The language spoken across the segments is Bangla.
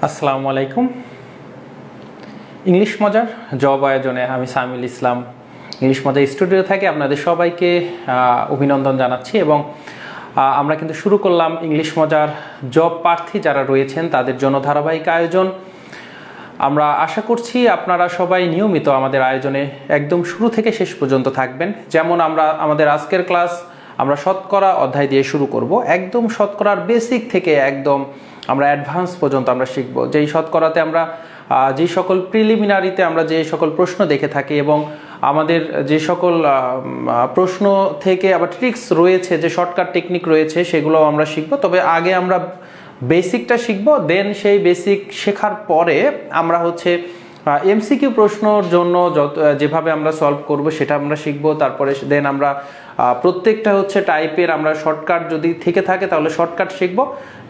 আসসালামু আলাইকুম। ইংলিশ মজার জব আয়োজনে আমি সামিল ইসলাম ইংলিশ মজার স্টুডিও থেকে আপনাদের সবাইকে অভিনন্দন জানাচ্ছি এবং আমরা কিন্তু শুরু করলাম ইংলিশ মজার জব প্রার্থী যারা রয়েছেন তাদের জন্য ধারাবাহিক আয়োজন। আমরা আশা করছি আপনারা সবাই নিয়মিত আমাদের আয়োজনে একদম শুরু থেকে শেষ পর্যন্ত থাকবেন। যেমন আমাদের আজকের ক্লাস আমরা শতকরা অধ্যায় দিয়ে শুরু করব। একদম শতকরার বেসিক থেকে একদম আমরা অ্যাডভান্স পর্যন্ত আমরা শিখব। যেই শতকরাতে আমরা যে সকল প্রিলিমিনারিতে আমরা যে সকল প্রশ্ন দেখে থাকি এবং আমাদের যে সকল প্রশ্ন থেকে আবার ট্রিক্স রয়েছে, যে শর্টকাট টেকনিক রয়েছে, সেগুলো আমরা শিখব। তবে আগে আমরা বেসিকটা শিখব, দেন সেই বেসিক শেখার পরে আমরা এমসিকিউ প্রশ্নর জন্য যেভাবে আমরা সলভ করব সেটা আমরা শিখব। তারপরে দেন আমরা প্রত্যেকটা টাইপের আমরা শর্টকাট যদি থেকে থাকে তাহলে শর্টকাট শিখব।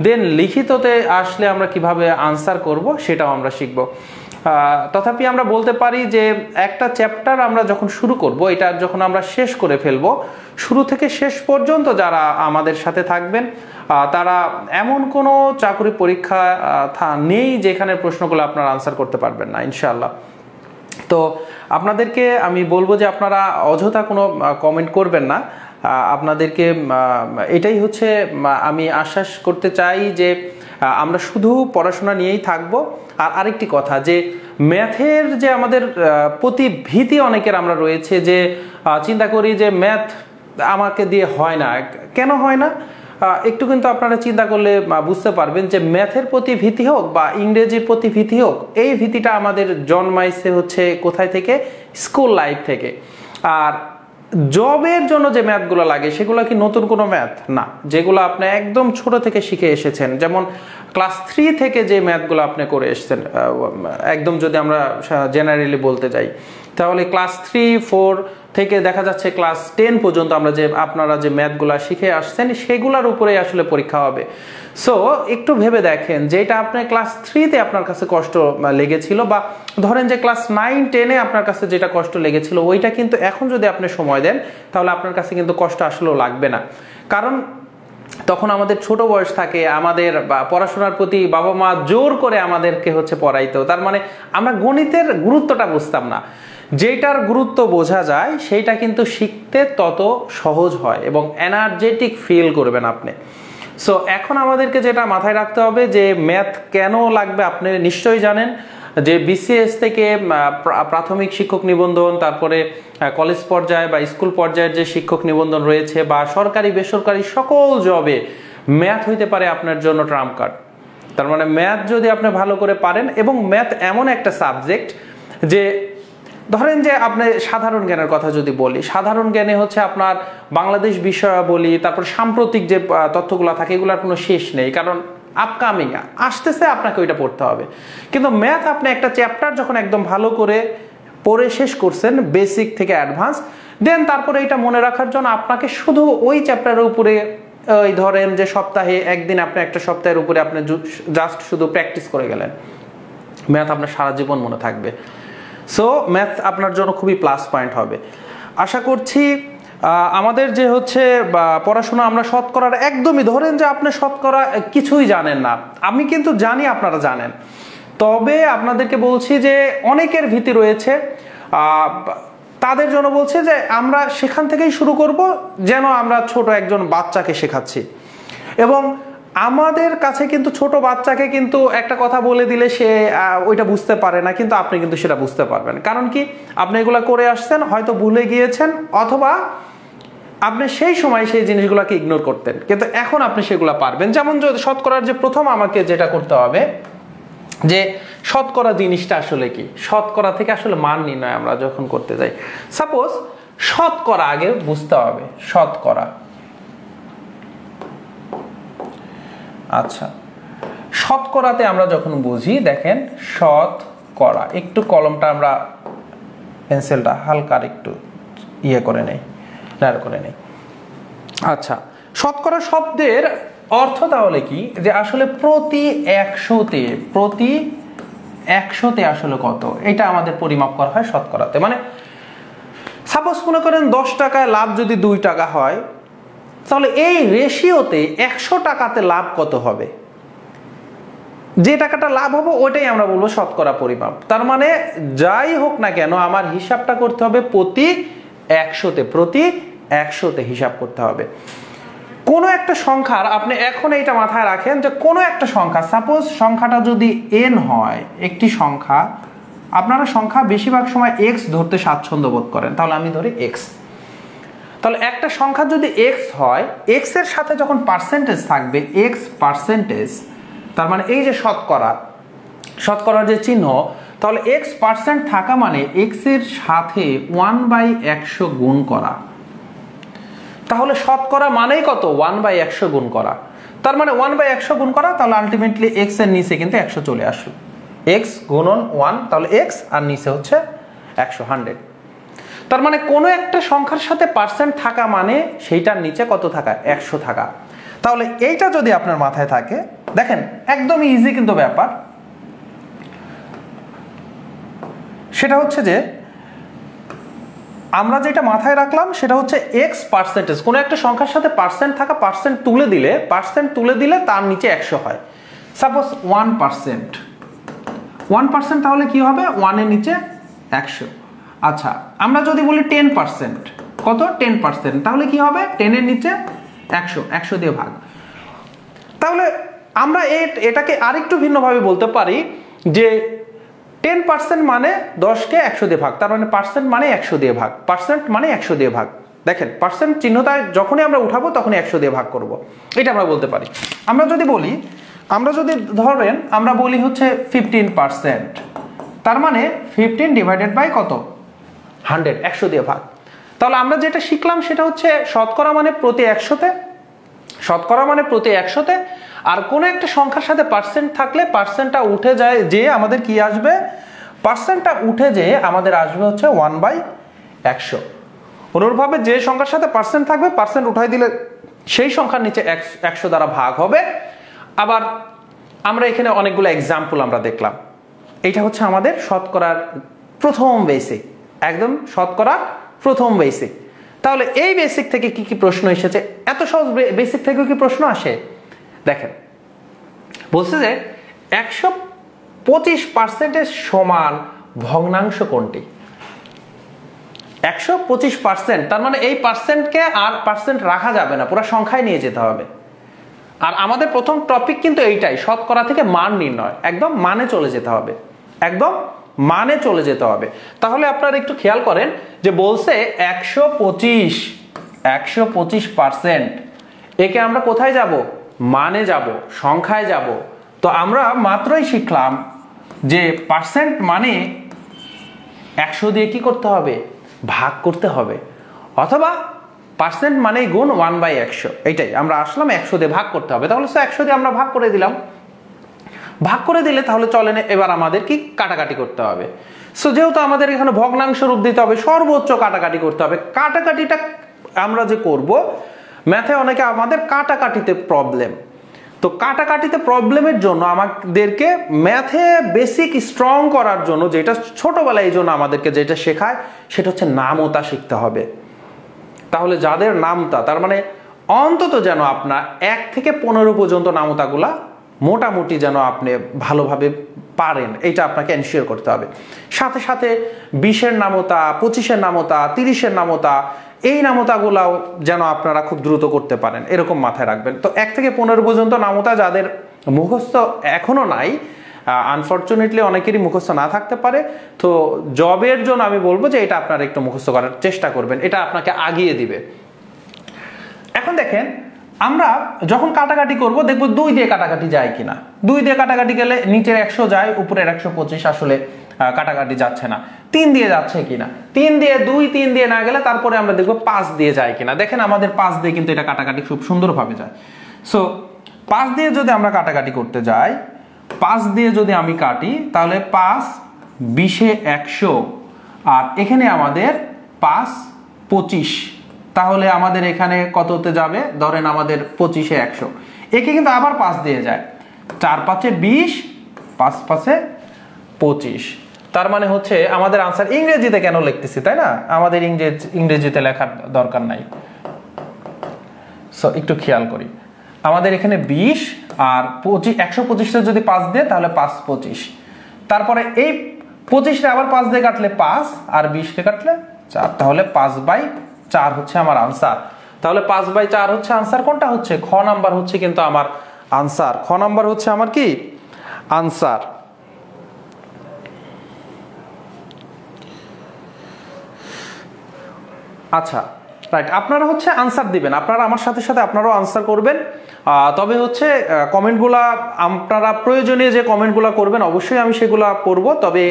দেন লিখিততে আসলে আমরা কিভাবে আনসার করব সেটাও আমরা শিখব। তথাপি আমরা বলতে পারি যে একটা চ্যাপ্টার আমরা যখন শুরু করব, এটা যখন আমরা শেষ করে ফেলব, শুরু থেকে শেষ পর্যন্ত যারা আমাদের সাথে থাকবেন তারা এমন কোনো চাকরি পরীক্ষা নেই যেখানে প্রশ্নগুলো আপনারা আনসার করতে পারবেন না ইনশাআল্লাহ। তো আপনাদেরকে আমি বলবো যে আপনারা অযথা কোনো কমেন্ট করবেন না। আপনাদেরকে এটাই আমি আশ্বাস করতে চাই যে আমরা শুধু পড়াশোনা নিয়েই থাকব। আর আরেকটি কথা, যে ম্যাথের যে আমাদের প্রতি ভীতি অনেকের আমরা রয়েছে, যে চিন্তা করি যে ম্যাথ আমাকে দিয়ে হয় না। কেন হয় না একটু কিন্তু আপনারা চিন্তা করলে বুঝতে পারবেন যে ম্যাথের প্রতি ভীতি হোক বা ইংরেজির প্রতি ভীতি হোক, এই ভীতিটা আমাদের জন্মাইছে কোথায় থেকে? স্কুল লাইফ থেকে। আর জবের জন্য যে ম্যাথগুলো লাগে সেগুলো কি নতুন কোনো ম্যাথ না, যেগুলো আপনি একদম ছোট থেকে শিখে এসেছেন। যেমন ক্লাস 3 থেকে যে ম্যাথগুলো আপনি করে এসেছেন, একদম যদি আমরা জেনারেলি বলতে যাই, তাহলে ক্লাস 3, 4 থেকে দেখা যাচ্ছে ক্লাস 10 পর্যন্ত আপনারা যে ম্যাথগুলো শিখে আসছেন সেগুলোর উপরেই আসলে পরীক্ষা হবে। সো একটু ভেবে দেখেন, যেটা আপনি ক্লাস 3-তে আপনার কাছে কষ্ট লেগেছিল, বা ধরেন যে ক্লাস 9, 10-এ আপনার কাছে যেটা কষ্ট লেগেছিল, ওইটা কিন্তু এখন যদি আপনি সময় দেন তাহলে আপনার কাছে কিন্তু কষ্ট আসলেও লাগবে না। কারণ তখন আমাদের ছোট বয়স থাকে, আমাদের পড়াশোনার প্রতি বাবা মা জোর করে আমাদেরকে পড়াইতো। তার মানে আমরা গণিতের গুরুত্বটা বুঝতাম না। যেটার গুরুত্ব বোঝা যায় সেইটা কিন্তু শিখতে তত সহজ হয় এবং এনার্জেটিক ফিল করবেন আপনি। সো এখন আমাদেরকে যেটা মাথায় রাখতে হবে, যে ম্যাথ কেন লাগবে আপনি নিশ্চয়ই জানেন। যে বিসিএস থেকে প্রাথমিক শিক্ষক নিবন্ধন, তারপরে কলেজ পর্যায়ে বা স্কুল পর্যায়ের যে শিক্ষক নিবন্ধন রয়েছে, বা সরকারি বেসরকারি সকল জবে ম্যাথ হইতে পারে আপনার জন্য ট্রাম্প কার্ড। তার মানে ম্যাথ যদি আপনি ভালো করে পারেন, এবং ম্যাথ এমন একটা সাবজেক্ট যে ধরেন যে আপনি সাধারণ জ্ঞানের কথা যদি বলি, সাধারণ জ্ঞানে আপনার বাংলাদেশ বিষয়াবলী, তারপর সাম্প্রতিক যে তথ্যগুলো থাকে এগুলোর কোনো শেষ নেই, কারণ আপকামিং আসতেছে, আপনাকে ওইটা পড়তে হবে। কিন্তু ম্যাথ আপনি একটা চ্যাপ্টার যখন একদম ভালো করে পড়ে শেষ করছেন, বেসিক থেকে অ্যাডভান্স, দেন তারপরে এটা মনে রাখার জন্য আপনাকে শুধু ওই চ্যাপ্টারের উপরে ওই ধরেন যে সপ্তাহে একদিন আপনি একটা সপ্তাহের উপরে আপনি জাস্ট শুধু প্র্যাকটিস করে গেলেন, ম্যাথ আপনার সারা জীবন মনে থাকবে। সো ম্যাথ আপনার জন্য খুবই প্লাস পয়েন্ট হবে। আশা করছি আমাদের যে পড়াশোনা আমরা শতকরার একদমই, ধরেন যে আপনি শতকরা কিছুই জানেন না, আমি কিন্তু জানি আপনারা জানেন, তবে আপনাদেরকে বলছি যে অনেকের ভীতি রয়েছে, তাদের জন্য বলছি যে আমরা সেখান থেকেই শুরু করব, যেন আমরা ছোট একজন বাচ্চাকে শেখাচ্ছি। এবং আমাদের কাছে কিন্তু ছোট বাচ্চাকে কিন্তু একটা কথা বলে দিলে সে ওইটা বুঝতে পারে না, কিন্তু আপনি কিন্তু সেটা বুঝতে পারবেন। কারণ কি, আপনি এগুলা করে আসছেন, হয়তো ভুলে গিয়েছেন, অথবা আপনি সেই সময় সেই জিনিসগুলোকে ইগনোর করতেন, কিন্তু এখন আপনি সেগুলো পারবেন। যেমন শতকরার যে প্রথম আমাকে যেটা করতে হবে, যে শতকরা জিনিসটা আসলে কি, শতকরা থেকে আসলে মান নির্ণয় আমরা যখন করতে যাই, সাপোজ শতকরা আগে বুঝতে হবে। শতকরা, আচ্ছা, শতকরাতে আমরা যখন বুঝি, দেখেন শতকরা, একটু কলমটা আমরা পেন্সিলটা হালকা একটু করে নেই, নাড়া করে নেই। আচ্ছা, শতকরা শব্দের অর্থ তাহলে কি, যে আসলে প্রতি 100তে আসলে কত, এটা আমাদের পরিমাপ করা হয় শতকরাতে। মানে সাপোজ মনে করেন 10 টাকায় লাভ যদি 2 টাকা হয়, তাহলে এই রেশিওতে 100 টাকাতে লাভ কত হবে? যে টাকাটা লাভ হবে ওইটাই আমরা বলবো শতকরা পরিমাপ। তার মানে যাই হোক না কেন আমার হিসাবটা করতে হবে প্রতি 100তে হিসাব করতে হবে। কোনো একটা সংখ্যার আপনি এখন এইটা মাথায় রাখেন যে কোনো একটা সংখ্যা, সাপোজ সংখ্যাটা যদি n হয়, একটি সংখ্যা, আপনারা সংখ্যা বেশিরভাগ সময় x ধরতে স্বাচ্ছন্দ্য বোধ করেন, তাহলে আমি ধরি x। তাহলে একটা সংখ্যা যদি x হয়, x এর সাথে যখন পার্সেন্টেজ থাকবে x পার্সেন্টেজ, তার মানে এই যে শতকরার যে চিহ্ন, তাহলে x% থাকা মানে x এর সাথে 1/100 গুণ করা। তাহলে শতকরা মানেই কত? 1/100 গুণ করা। তার মানে 1/100 গুণ করা, তাহলে আলটিমেটলি x এর নিচে কিন্তু 100 চলে আসলো। x গুণন 1, তাহলে x আর নিচে হচ্ছে 100। তার মানে কোনো একটা সংখ্যার সাথে পার্সেন্ট থাকা মানে সেইটার নিচে কত থাকা? 100 থাকা। তাহলে এইটা যদি আপনার মাথায় থাকে, দেখেন একদম ইজি কিন্তু ব্যাপার। সেটা হচ্ছে যে আমরা যেটা মাথায় রাখলাম সেটা হচ্ছে x পার্সেন্টেজ, কোনো একটা সংখ্যার সাথে পার্সেন্ট থাকা, পার্সেন্ট তুলে দিলে তার নিচে 100 হয়। সাপোজ 1%, তাহলে কি হবে? 1 এর নিচে 100। আচ্ছা, আমরা যদি বলি 10%, কত? 10%, তাহলে কি হবে? 10 এর নিচে 100 দিয়ে ভাগ। তাহলে আমরা এটাকে আরেকটু ভিন্নভাবে বলতে পারি যে 10% মানে 10কে 100 দিয়ে ভাগ, তার মানে পার্সেন্ট মানে 100 দিয়ে ভাগ, পার্সেন্ট মানে 100 দিয়ে ভাগ। দেখেন পার্সেন্ট চিহ্নটা যখনই আমরা উঠাবো তখনই 100 দিয়ে ভাগ করব, এটা আমরা বলতে পারি। আমরা যদি ধরেন আমরা বলি হচ্ছে 15%, তার মানে 15 ডিভাইডেড বাই কত? 100, 100 দিয়ে ভাগ। তাহলে আমরা যেটা শিখলাম সেটা হচ্ছে শতকরা মানে প্রতি 100তে, আর কোন একটা সংখ্যার সাথে পার্সেন্ট থাকলে পার্সেন্টটা উঠে যায়, যে আমাদের কি আসবে? পার্সেন্টটা উঠে যে আমাদের আসবে হচ্ছে 1/100। অনুরূপভাবে যে সংখ্যার সাথে পার্সেন্ট থাকবে, পার্সেন্ট উঠাই দিলে সেই সংখ্যার নিচে 100 দ্বারা ভাগ হবে। আবার আমরা এখানে অনেকগুলো এক্সাম্পল আমরা দেখলাম। এইটা হচ্ছে আমাদের শতকরার প্রথম বেসিক, একদম শতকরার প্রথম বেসিক। তাহলে এই বেসিক থেকে কি কি প্রশ্ন এসেছে? এত সহজ বেসিক থেকে কি প্রশ্ন আসে? দেখেন বলছে যে 125% সমান ভগ্নাংশ কোনটি? 125%, তার মানে এই পার্সেন্টকে আর পার্সেন্ট রাখা যাবে না, পুরো সংখ্যায় নিয়ে যেতে হবে। আর আমাদের প্রথম টপিক কিন্তু এইটাই, শতকরা থেকে মান নির্ণয়, একদম মানে চলে যেতে হবে। তাহলে আপনারা একটু খেয়াল করেন যে বলছে 125%, একে আমরা কোথায় যাব? মানে যাব, সংখ্যায় যাব। তো আমরা মাত্রই শিখলাম যে পার্সেন্ট মানে 100 দিয়ে কি করতে হবে? ভাগ করতে হবে, অথবা পার্সেন্ট মানে গুণ 1/100। এইটাই আমরা আসলাম 100 দিয়ে ভাগ করতে হবে। তাহলে 100 দিয়ে আমরা ভাগ করে দিলাম। ভাগ করে দিলে তাহলে চলেন এবার আমাদের কি কাটাকাটি করতে হবে। সো যেহেতু আমাদের এখানে ভগ্নাংশ রূপ দিতে হবে, সর্বোচ্চ কাটাকাটি করতে হবে। কাটাকাটিটা আমরা যে করব, ম্যাথে অনেকে আমাদের কাটাকাটিতে প্রবলেম, তো কাটাকাটিতে প্রবলেমের জন্য আমাদেরকে ম্যাথে বেসিক স্ট্রং করার জন্য যেটা ছোটবেলায় এই জন্য আমাদেরকে যেটা শেখায় সেটা হচ্ছে নামতা শিখতে হবে। তাহলে যাদের নামতা, তার মানে অন্তত যেন আপনার 1 থেকে 15 পর্যন্ত নামতাগুলা মোটামুটি যেন আপনি ভালোভাবে পারেন, এটা আপনাকে এনশিওর করতে হবে। সাথে সাথে 20-এর নামতা, 25-এর নামতা, 30-এর নামতা, এই নামতাগুলাও যেন আপনারা খুব দ্রুত করতে পারেন, এরকম মাথায় রাখবেন। তো 1 থেকে 15 পর্যন্ত নামতা যাদের মুখস্থ এখনো নাই, আনফরচুনেটলি অনেকেরই মুখস্থ না থাকতে পারে, তো জবের জন্য আমি বলবো যে এটা আপনারা একটু মুখস্থ করার চেষ্টা করবেন, এটা আপনাকে আগিয়ে দিবে। এখন দেখেন আমরা যখন কাটাকাটি করব দেখব 2 দিয়ে কাটাকাটি যায় কিনা। 2 দিয়ে কাটাকাটি গেলে নিচের 100 যায়, উপরের 125 আসলে কাটাকাটি যাচ্ছে না। 3 দিয়ে যাচ্ছে কিনা, 3 দিয়ে না গেলে তারপরে আমরা দেখব 5 দিয়ে যায় কিনা। দেখেন আমাদের 5 দিয়ে কিন্তু এটা কাটাকাটি খুব সুন্দরভাবে যায়। সো 5 দিয়ে যদি আমরা কাটাকাটি করতে যাই, 5 দিয়ে যদি আমি কাটি তাহলে 5 20-এ 100, আর এখানে আমাদের 5 25, তাহলে আমাদের এখানে কততে যাবে? ধরেন আমাদের 25-এ 100, একে কিন্তু আবার 5 দিয়ে যায়, 4 5-এ 20, 5 5-এ 25। তার মানে হচ্ছে আমাদের আনসার, ইংরেজিতে কেন লিখতেছি তাই না, আমাদের ইংরেজিতে লেখার দরকার নাই। সো একটু খেয়াল করি, আমাদের এখানে 20 আর 125টা যদি 5 দিয়ে তাহলে 5 25, তারপরে এই 25টা আবার 5 দিয়ে কাটলে 5 আর 20 কে কাটলে 4, তাহলে 5/4 হচ্ছে আমার আনসার। তাহলে 5/4 হচ্ছে আনসার। কোনটা হচ্ছে? খ নাম্বার হচ্ছে কিন্তু আমার আনসার। খ নাম্বার হচ্ছে আমার কি আনসার। আচ্ছা রাইট, আপনারা হচ্ছে আনসার দিবেন, আপনারা আমার সাথে সাথে আপনারাও আনসার করবেন। তবে হচ্ছে কমেন্টগুলা আপনারা প্রয়োজনীয় যে কমেন্টগুলা করবেন অবশ্যই আমি সেগুলা পড়ব, তবে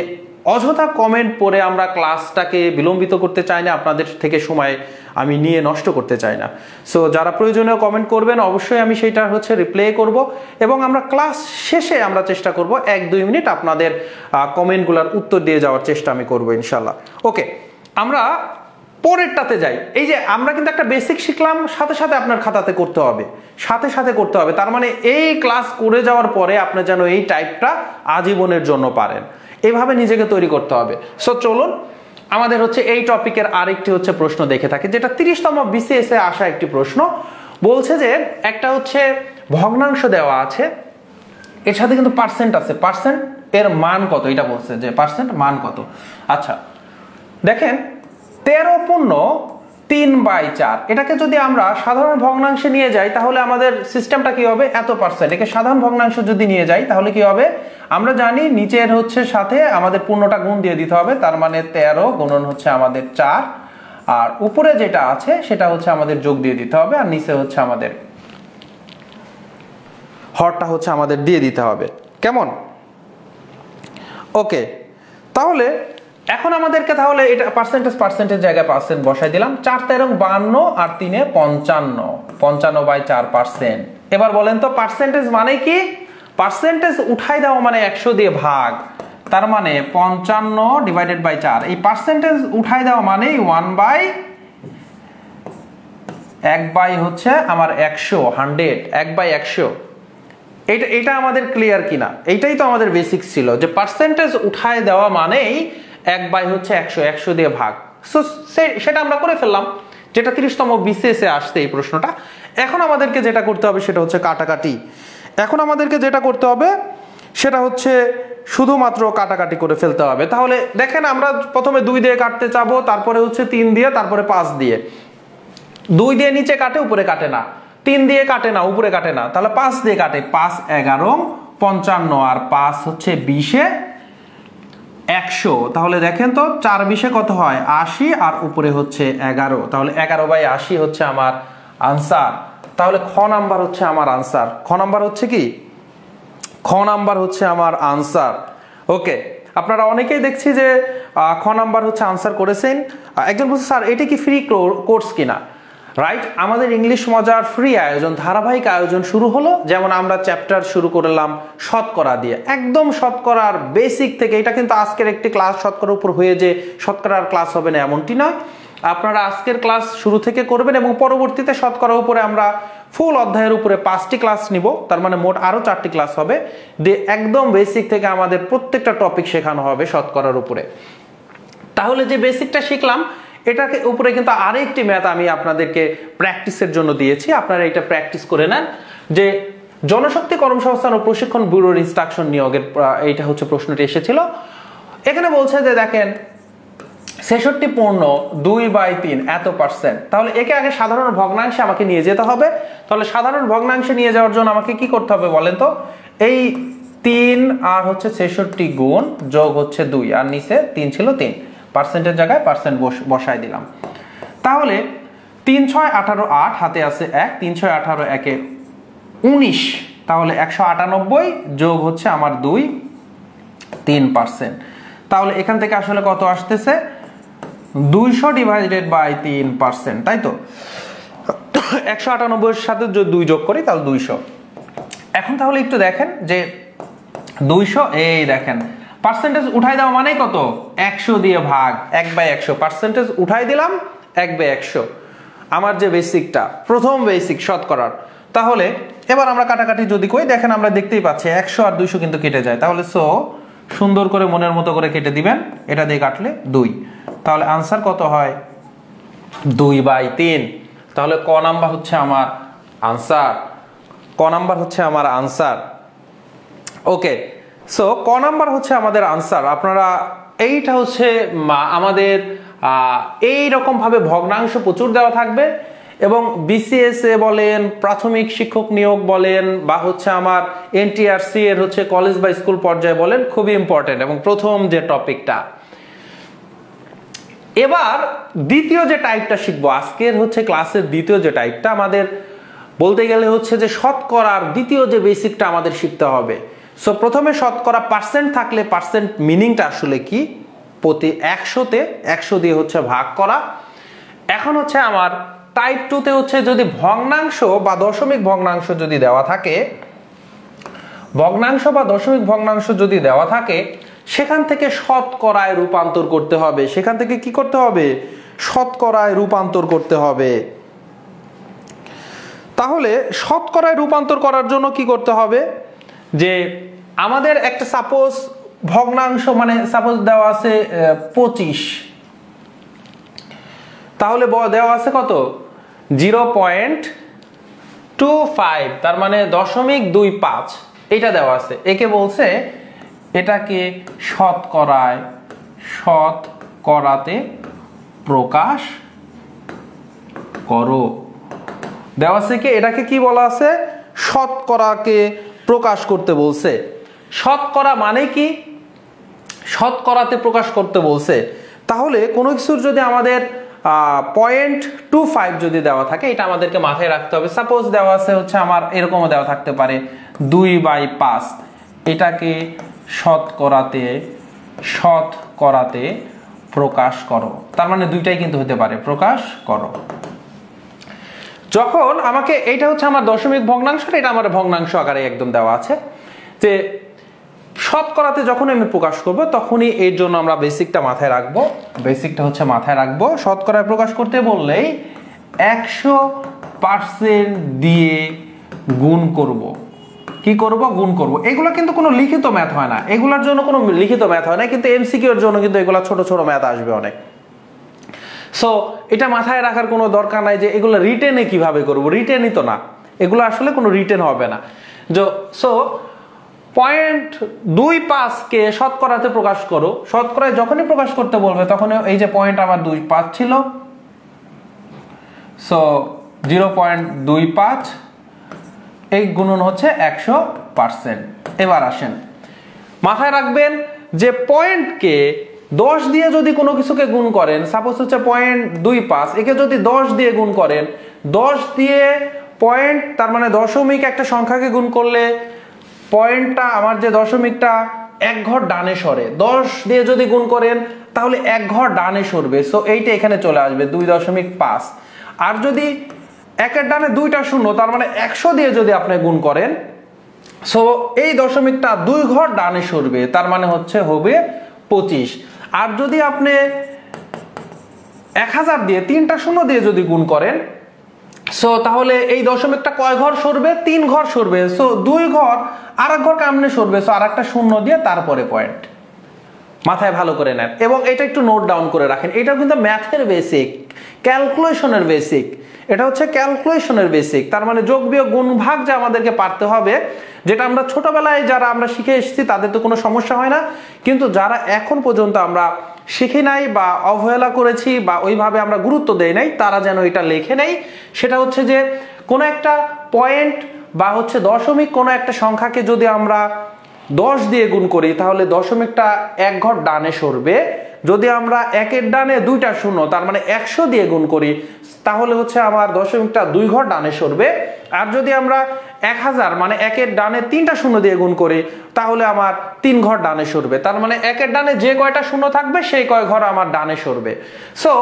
অযথা কমেন্ট পড়ে আমরা ক্লাসটাকে বিলম্বিত করতে চাই না, আপনাদের থেকে সময় আমি নিয়ে নষ্ট করতে চাই না। সো যারা প্রয়োজনীয় কমেন্ট করবেন অবশ্যই আমি সেইটা হচ্ছে রিপ্লাই করব, এবং আমরা ক্লাস শেষে আমরা চেষ্টা করব 1-2 মিনিট আপনাদের কমেন্টগুলোর উত্তর দিয়ে যাওয়ার চেষ্টা আমি করব ইনশাল্লাহ। ওকে, আমরা পরেরটাতে যাই। এই যে আমরা কিন্তু একটা বেসিক শিখলাম, সাথে সাথে আপনার খাতাতে করতে হবে, সাথে সাথে করতে হবে। তার মানে এই ক্লাস করে যাওয়ার পরে আপনি যেন এই টাইপটা আজীবনের জন্য পারেন, এভাবে নিজেকে তৈরি করতে হবে। সো চলুন আমাদের হচ্ছে এই টপিকের আরেকটি হচ্ছে প্রশ্ন দেখে থাকি, যেটা 30তম বিসিএস এ আসা একটি প্রশ্ন। বলছে যে একটা হচ্ছে ভগ্নাংশ দেওয়া আছে, এর সাথে কিন্তু পার্সেন্ট আছে, পার্সেন্ট এর মান কত এটা বলছে, যে পার্সেন্ট মান কত। আচ্ছা দেখেন 13/3/4, এটাকে যদি আমরা সাধারণ ভগ্নাংশে নিয়ে যাই তাহলে আমাদের সিস্টেমটা কি হবে, এত পার্সেন্ট। একে সাধারণ ভগ্নাংশ যদি নিয়ে যাই তাহলে কি হবে, আমরা জানি নিচের হচ্ছে সাথে আমাদের পূর্ণটা গুণ দিয়ে দিতে হবে, তার মানে 13 গুণন হচ্ছে আমাদের 4, আর উপরে যেটা আছে সেটা হচ্ছে আমাদের যোগ দিয়ে দিতে হবে, আর নিচে হচ্ছে আমাদের হরটা হচ্ছে আমাদের দিয়ে দিতে হবে। কেমন? ওকে, তাহলে এখন আমাদেরকে তাহলে এটা পার্সেন্টেজ জায়গায় পার্সেন্ট বসাই দিলাম। 4 13 52 আর 3 55, 55/4%। এবার বলেন তো পার্সেন্টেজ মানে কি? পার্সেন্টেজ উঠাই দেওয়া মানে 100 দিয়ে ভাগ, তার মানে 55/4। এই পার্সেন্টেজ উঠাই দেওয়া মানে 1/1 হচ্ছে আমার 100, 1/100। এটা আমাদের ক্লিয়ার কিনা? এইটাই তো আমাদের বেসিক ছিল, যে পার্সেন্টেজ উঠায় দেওয়া মানেই 1/1 হচ্ছে 100 দিয়ে ভাগ। সো সেটা আমরা করে ফেললাম, যেটা 30তম বিসিএস এ আসছে এই প্রশ্নটা। এখন আমাদেরকে যেটা করতে হবে সেটা হচ্ছে কাটাকাটি। এখন আমাদেরকে যেটা করতে হবে সেটা হচ্ছে শুধুমাত্র কাটাকাটি করে ফেলতে হবে। তাহলে দেখেন আমরা প্রথমে 2 দিয়ে কাটতে চাবো, তারপরে হচ্ছে 3 দিয়ে, তারপরে 5 দিয়ে। 2 দিয়ে নিচে কাটে, উপরে কাটে না, 3 দিয়ে কাটে না, উপরে কাটে না, তাহলে 5 দিয়ে কাটে। 5 11 55, আর 5 হচ্ছে 20 100। তাহলে দেখেন তো 4 20 কত হয়, 80, আর উপরে হচ্ছে 11, তাহলে 11/80 হচ্ছে আমার আনসার। তাহলে খ নাম্বার হচ্ছে আমার আনসার। খ নাম্বার হচ্ছে কি? খ নাম্বার হচ্ছে আমার আনসার। ওকে, আপনারা অনেকেই দেখছি যে খ নাম্বার হচ্ছে আনসার করেছেন। একজন বলছে স্যার এটা কি ফ্রি কোর্স কিনা? রাইট, আমাদের ইংলিশ মজার ফ্রি আয়োজন, ধারাবাহিক আয়োজন শুরু হলো। যেমন আমরা চ্যাপ্টার শুরু করলাম শতকরা দিয়ে, একদম শতকরার বেসিক থেকে। এটা কিন্তু আজকের একটি ক্লাস শতকরার উপর হয়ে যে শতকরার ক্লাস হবে না এমনটি নয়, আপনারা আজকের ক্লাস শুরু থেকে করবেন এবং পরবর্তীতে শতকরার উপরে আমরা ফুল অধ্যায়ের উপরে 5টি ক্লাস নিব, তার মানে মোট আরো 4টি ক্লাস হবে। একদম বেসিক থেকে আমাদের প্রত্যেকটা টপিক শেখানো হবে শতকরার উপরে। তাহলে যে বেসিকটা শিখলাম এটাকে উপরে কিন্তু আরেকটি ম্যাথ আমি আপনাদেরকে প্র্যাকটিসের জন্য দিয়েছি, আপনারা এটা প্র্যাকটিস করে নেন। যে জনশক্তি কর্মসংস্থান ও প্রশিক্ষণ ব্যুরোর ইনস্ট্রাকশন নিয়োগের এইটা হচ্ছে প্রশ্নটি এসেছিল। এখানে বলছে যে দেখেন 66.2/3 এত পার্সেন্ট। তাহলে একে আগে সাধারণ ভগ্নাংশে আমাকে নিয়ে যেতে হবে। তাহলে সাধারণ ভগ্নাংশে নিয়ে যাওয়ার জন্য আমাকে কি করতে হবে বলেন তো? এই 3 আর হচ্ছে 66 গুণ যোগ হচ্ছে 2, আর নিচে 3 ছিল 3, পার্সেন্টের জায়গায় পার্সেন্ট বসাই দিলাম। তাহলে 3 6 18 8, হাতে আছে 1, 3 6 18 1 19, তাহলে 198 যোগ হচ্ছে আমার 2 3%। তাহলে এখান থেকে আসলে কত আসতেছে? 200/3%, তাই তো? 198 এর সাথে যদি 2 যোগ করি তাহলে 200। এখন তাহলে একটু দেখেন যে 200, এই দেখেন পার্সেন্টেজ উঠাই দেওয়া মানে কত? 100 দিয়ে ভাগ, 1/100। পার্সেন্টেজ উঠাই দিলাম 1/100, আমার যে বেসিকটা, প্রথম বেসিক শতকরার। তাহলে এবার আমরা কাটাকাটি যদি করি, দেখেন আমরা দেখতেই পাচ্ছি 100 আর 200 কিন্তু কেটে যায়। তাহলে সো সুন্দর করে মনের মতো করে কেটে দিবেন, এটা দিয়ে কাটলে 2। তাহলে আনসার কত হয়? 2/3। তাহলে ক নাম্বার হচ্ছে আমার আনসার। ক নাম্বার হচ্ছে আমার আনসার। ওকে, সো ক নাম্বার হচ্ছে আমাদের আনসার। আপনারা এইটা হচ্ছে আমাদের এইরকম ভাবে ভগ্নাংশ প্রচুর দেওয়া থাকবে এবং বিসিএস এ বলেন, প্রাথমিক শিক্ষক নিয়োগ বলেন, বা হচ্ছে আমার এনটিআরসি এর হচ্ছে কলেজ বা স্কুল পর্যায়ে বলেন, খুবই ইম্পর্টেন্ট এবং প্রথম যে টপিকটা। এবার দ্বিতীয় যে টাইপটা শিখবো, আজকের হচ্ছে ক্লাসের দ্বিতীয় যে টাইপটা, আমাদের বলতে গেলে হচ্ছে যে শতকরার দ্বিতীয় যে বেসিকটা আমাদের শিখতে হবে। সো প্রথমে শতকরা পার্সেন্ট থাকলে পার্সেন্ট মিনিংটা আসলে কি, প্রতি 100-তে 100 দিয়ে হচ্ছে ভাগ করা। এখন হচ্ছে আমার টাইপ 2-তে হচ্ছে যদি ভগ্নাংশ বা দশমিক ভগ্নাংশ যদি দেওয়া থাকে, ভগ্নাংশ বা দশমিক ভগ্নাংশ যদি দেওয়া থাকে, সেখান থেকে শতকরায় রূপান্তর করতে হবে। সেখান থেকে কি করতে হবে? শতকরায় রূপান্তর করতে হবে। তাহলে শতকরায় রূপান্তর করার জন্য কি করতে হবে, যে আমাদের একটা সাপোজ ভগ্নাংশ, মানে সাপোজ দেওয়া আছে 25, তাহলে দেওয়া আছে কত? 0.25, তার মানে 0.25, এটা দেওয়া আছে। একে বলছে, এটাকে শতকরাতে প্রকাশ করো। দেওয়া আছে কি, এটাকে কি বলা আছে? শতকরাকে প্রকাশ করতে বলছে। শতকরা মানে কি? শতকরাতে প্রকাশ করতে বলছে। তাহলে কোনো কিছুর যদি আমাদের 0.25 যদি দেওয়া থাকে, এটা আমাদেরকে মাথায় রাখতে হবে। সাপোজ দেওয়া আছে হচ্ছে আমার এরকমও দেওয়া থাকতে পারে 2/5, এটাকে শতকরাতে প্রকাশ করো। তার মানে দুইটাই কিন্তু হতে পারে, প্রকাশ করো। যখন আমাকে, এইটা হচ্ছে আমার দশমিক ভগ্নাংশ, এটা আমার ভগ্নাংশ আকারে একদম দেওয়া আছে, যে শতকরাতে যখন আমি প্রকাশ করব তখনই এর জন্য আমরা বেসিকটা মাথায় রাখবো। বেসিকটা হচ্ছে মাথায় রাখবো, শতকরায় প্রকাশ করতে বললেই 100% দিয়ে গুণ করব। কি করব? গুণ করব। এগুলো কিন্তু কোনো লিখিত ম্যাথ হয় না, এগুলোর জন্য কোনো লিখিত ম্যাথ হয় না, কিন্তু এমসিকিউ এর জন্য কিন্তু এগুলো ছোট ছোট ম্যাথ আসবে অনেক। সো এটা মাথায় রাখার কোনো দরকার নাই যে এগুলো রিটেনে কিভাবে করব, রিটেনই তো না, এগুলো আসলে কোনো রিটেন হবে না। সো 0.25 কে শতকরাতে প্রকাশ করো। শতকরায় যখনই প্রকাশ করতে বলবে তখন এই যে পয়েন্ট আমার 2.5 ছিল, সো 0.25 এই গুণন হচ্ছে 100%। এবার আসেন, মাথায় রাখবেন যে পয়েন্টকে 10 দিয়ে যদি কোনো কিছুকে গুণ করেন, সাপোজ হচ্ছে 0.25, একে যদি 10 দিয়ে গুণ করেন, 10 দিয়ে পয়েন্ট, তার মানে দশমিক একটা সংখ্যাকে গুণ করলে পয়েন্টটা আমার যে দশমিকটা এক ঘর ডানে সরে। 10 দিয়ে যদি গুণ করেন তাহলে এক ঘর ডানে সরবে, সো এইটা এখানে চলে আসবে 2.5। আর যদি একের ডানে দুইটা শূন্য, তার মানে 100 দিয়ে যদি আপনি গুণ করেন, সো এই দশমিকটা 2 ঘর ডানে সরবে, তার মানে হচ্ছে হবে 25। আর যদি আপনি 1000 দিয়ে 3টা শূন্য দিয়ে যদি গুণ করেন, সো তাহলে এই দশমিকটা কয় ঘর সরবে? 3 ঘর সরবে, সো 2 ঘর আর এক ঘর কেমনে সরবে? সো আর একটা শূন্য দিয়ে তারপরে পয়েন্ট। মাথায় ভালো করে নেন এবং এটা একটু নোট ডাউন করে রাখেন। এটা কিন্তু ম্যাথের বেসিক, ক্যালকুলেশনের বেসিক, এটা হচ্ছে ক্যালকুলেশনের বেসিক। তার মানে যোগ বিয়োগ গুণ ভাগ যে আমাদেরকে পারতে হবে, যেটা আমরা ছোটবেলায় যারা আমরা শিখে এসেছি তাদের তো কোনো সমস্যা হয় না, কিন্তু যারা এখন পর্যন্ত আমরা শিখি নাই বা অবহেলা করেছি বা ওইভাবে আমরা গুরুত্ব দেই নাই, তারা যেন এটা লেখে নেই। সেটা হচ্ছে যে কোনো একটা পয়েন্ট বা হচ্ছে দশমিক কোনো একটা সংখ্যাকে যদি আমরা 10 দিয়ে গুণ করি তাহলে দশমিকটা এক ঘর ডানে সরবে। যদি আমরা একের ডানে দুইটা শূন্য, তার মানে 100 দিয়ে গুণ করি, তাহলে হচ্ছে আমার দশমিকটা 2 ঘর ডানে সরবে। আর যদি আমরা 1000 মানে একের ডানে 3টা শূন্য দিয়ে গুণ করি, তাহলে আমার 3 ঘর ডানে সরবে। তার মানে একের ডানে যে কয়টা শূন্য থাকবে সেই কয় ঘর আমার ডানে সরবে। সো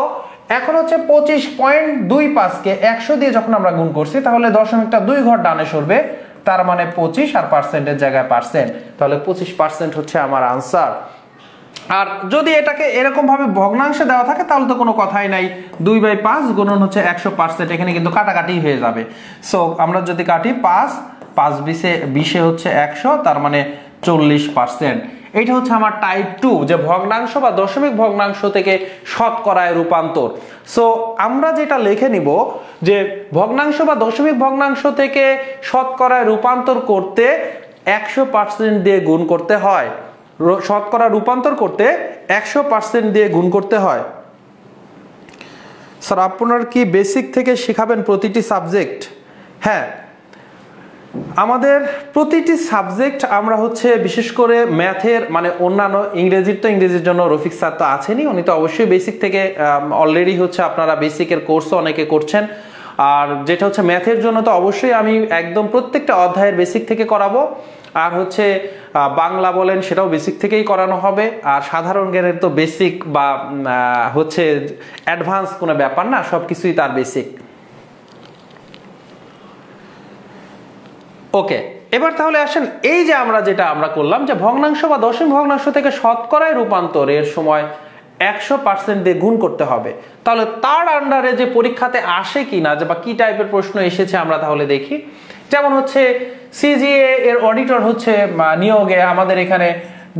এখন হচ্ছে 25.25 কে 100 দিয়ে যখন আমরা গুণ করছি, তাহলে দশমিকটা 2 ঘর ডানে সরবে, তার মানে 25, আর পার্সেন্টের জায়গায় পার্সেন্ট, তাহলে 25% হচ্ছে আমার আনসার। আর যদি এটাকে এরকম ভাবে ভগ্নাংশে দেওয়া থাকে তাহলে তো কোনো কথাই নাই, 2/5 গুণন হচ্ছে 100%, এখানে কিন্তু কাটাকাটি হয়ে যাবে। সো আমরা যদি কাটি 5 20 হচ্ছে 100, তার মানে 40%। এইটা হচ্ছে আমার টাইপ 2, যে ভগ্নাংশ বা দশমিক ভগ্নাংশ থেকে শতকরায় রূপান্তর। সো আমরা যেটা লিখে নিব যে ভগ্নাংশ বা দশমিক ভগ্নাংশ থেকে শতকরায় রূপান্তর করতে 100% দিয়ে গুণ করতে হয়। শতকরা রূপান্তর করতে 100% দিয়ে গুণ করতে হয়। স্যার আপনার কি বেসিক থেকে শেখাবেন প্রতিটি সাবজেক্ট? হ্যাঁ, আমাদের প্রতিটি সাবজেক্ট আমরা হচ্ছে বিশেষ করে ম্যাথের মানে অন্যান্য ইংরেজির জন্য রফিক স্যার তো আছেনই, উনি তো অবশ্যই বেসিক থেকে অলরেডি হচ্ছে আপনারা বেসিকের কোর্সও অনেকে করছেন। আর যেটা হচ্ছে ম্যাথের জন্য তো অবশ্যই আমি একদম প্রত্যেকটা অধ্যায়ের বেসিক থেকে করাবো। আর হচ্ছে বাংলা বলেন সেটাও বেসিক থেকেই করানো হবে। আর সাধারণ জ্ঞানের তো বেসিক বা হচ্ছে অ্যাডভান্স কোনো ব্যাপার না, সবকিছুই তার বেসিক। ওকে, এবার তাহলে আসেন এই যে আমরা করলাম যে ভগ্নাংশ বা দশমিক ভগ্নাংশ থেকে শতকরায় রূপান্তরের সময় 100% দিয়ে গুণ করতে হবে। তাহলে তার আন্ডারে যে পরীক্ষাতে আসে কিনা বা কি টাইপের প্রশ্ন এসেছে আমরা তাহলে দেখি। যেমন হচ্ছে সিজিএ এর অডিটর হচ্ছে নিয়োগে আমাদের এখানে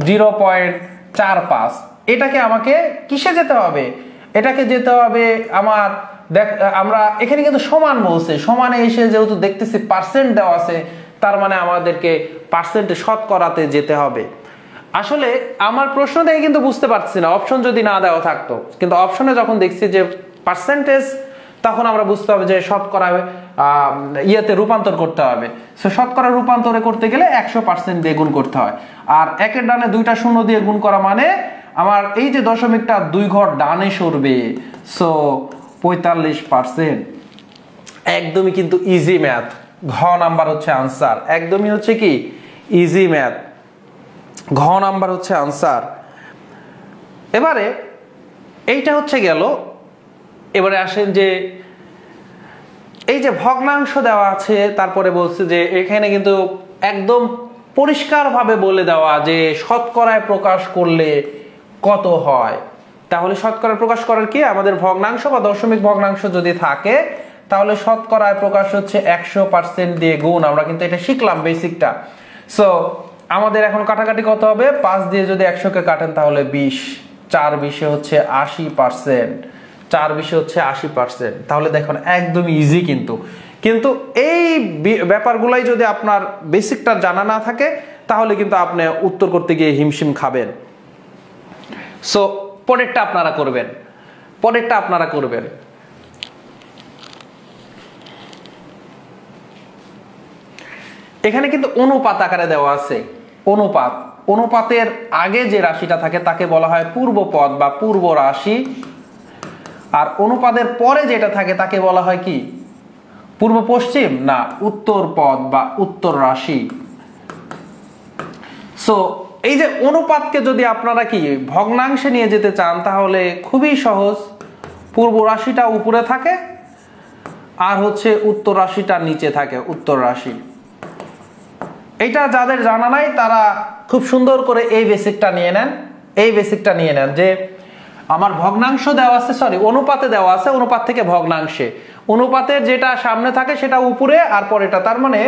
0.45, এটাকে আমাকে কিসে যেতে হবে? এটাকে যেতে হবে আমার আমরা এখানে কিন্তু সমান বলছে, সমানে এসে যেহেতু দেখতেছি পার্সেন্ট দেওয়া আছে, তার মানে আমাদেরকে পার্সেন্টে শতকরাতে যেতে হবে। আসলে আমার প্রশ্ন দেখে কিন্তু বুঝতে পারছি না, অপশন যদি না দেওয়া থাকতো, কিন্তু অপশনে যখন দেখছি যে পার্সেন্টেজ, তখন আমরা বুঝতে হবে যে শতকরা ইয়েতে রূপান্তর করতে হবে। সো শতকরা রূপান্তরে করতে গেলে 100% দিয়ে গুণ করতে হয়। আর একের ডানে দুইটা শূন্য দিয়ে গুণ করা মানে আমার এই যে দশমিকটা 2 ঘর ডানে সরবে। সো 45%। একদমই কিন্তু ইজি ম্যাথ। ঘ নাম্বার হচ্ছে আনসার, একদমই হচ্ছে কি ইজি ম্যাথ। ঘ নাম্বার হচ্ছে আনসার। এবারে এইটা হচ্ছে গেল। এবারে আসেন যে এই যে ভগ্নাংশ দেওয়া আছে, তারপরে বলছে যে এখানে কিন্তু একদম পরিষ্কারভাবে বলে দেওয়া যে শতকরায় প্রকাশ করলে কত হয়। তাহলে শতকরায় প্রকাশ করার কি, আমাদের ভগ্নাংশ বা দশমিক ভগ্নাংশ যদি থাকে তাহলে শতকরায় প্রকাশ হচ্ছে 100% দিয়ে গুণ। আমরা কিন্তু এটা শিখলাম বেসিকটা। সো আমাদের এখন কাটাকাটি কত হবে? 5 দিয়ে যদি 100 কে কাটেন তাহলে 20, 4 20 হচ্ছে 80%, 4 20 হচ্ছে 80%। তাহলে দেখুন একদমই ইজি। কিন্তু এই ব্যাপারগুলাই যদি আপনার বেসিকটা জানা না থাকে তাহলে কিন্তু আপনি উত্তর করতে গিয়ে হিমশিম খাবেন। সো পরেরটা আপনারা করবেন। এখানে কিন্তু অনুপাত আকারে দেওয়া আছে। অনুপাতের আগে যে রাশিটা থাকে তাকে বলা হয় পূর্ব পদ বা পূর্ব রাশি। আর অনুপাতের পরে যেটা থাকে তাকে বলা হয় কি? পূর্ব পশ্চিম না, উত্তর পদ বা উত্তর রাশি। সো এই যে অনুপাতকে যদি আপনারা কি ভগ্নাংশে নিয়ে যেতে চান তাহলে খুবই সহজ। পূর্ব রাশিটা উপরে থাকে আর হচ্ছে উত্তর রাশিটা নিচে থাকে, উত্তর রাশি। এটা যাদের জানা নাই তারা খুব সুন্দর করে এই বেসিকটা নিয়ে নেন যে আমার ভগ্নাংশ দেওয়া আছে, অনুপাতে দেওয়া আছে, অনুপাত থেকে ভগ্নাংশে। অনুপাতের যেটা সামনে থাকে সেটা উপরে আর পরেটা, তার মানে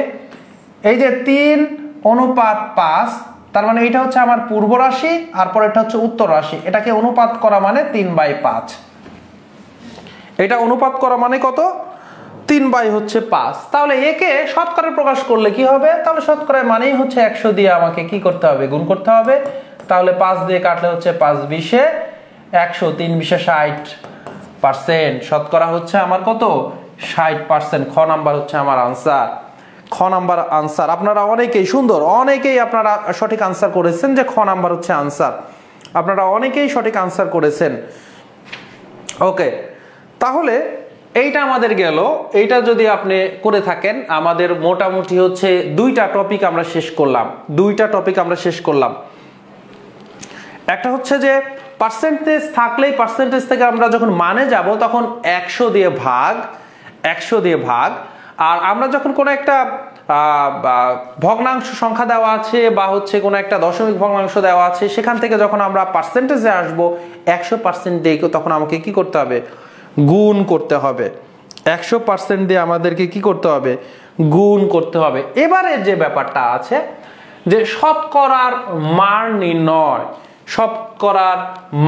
এই যে 3:5, তার মানে এটা হচ্ছে আমার পূর্ব রাশি আর পরেরটা হচ্ছে উত্তর রাশি। এটাকে অনুপাত করা মানে 3/5। এটা অনুপাত করা মানে কত? 3/5। তাহলে একে শতকরায় প্রকাশ করলে কি হবে? তাহলে শতকরায় মানেই হচ্ছে 100 দিয়ে আমাকে কি করতে হবে? গুণ করতে হবে। তাহলে 5 দিয়ে কাটলে হচ্ছে 5 20 100, 3 20 60%। শতকরা হচ্ছে আমার কত? 60%। খ নাম্বার হচ্ছে আমার আনসার। খ নাম্বার আনসার। আপনারা অনেকেই আপনারা সঠিক আনসার করেছেন যে খ নাম্বার হচ্ছে আনসার। আপনারা অনেকেই সঠিক আনসার করেছেন। ওকে, তাহলে এইটা আমাদের গেল। এইটা যদি আপনি করে থাকেন, আমাদের মোটামুটি হচ্ছে 2টা টপিক আমরা শেষ করলাম। একটা হচ্ছে যে পার্সেন্টেজ থাকলেই পার্সেন্টেজ থেকে আমরা যখন মানে যাব তখন 100 দিয়ে ভাগ। আর আমরা যখন কোনো একটা ভগ্নাংশ সংখ্যা দেওয়া আছে বা হচ্ছে কোনো একটা দশমিক ভগ্নাংশ দেওয়া আছে, সেখান থেকে যখন আমরা পার্সেন্টেজে আসবো 100% দিয়ে, তখন আমাকে কি করতে হবে? গুণ করতে হবে। 100% দিয়ে আমাদেরকে কি করতে হবে? গুণ করতে হবে। এবারে যে ব্যাপারটা আছে যে শতকরার মান নির্ণয়, শতকরার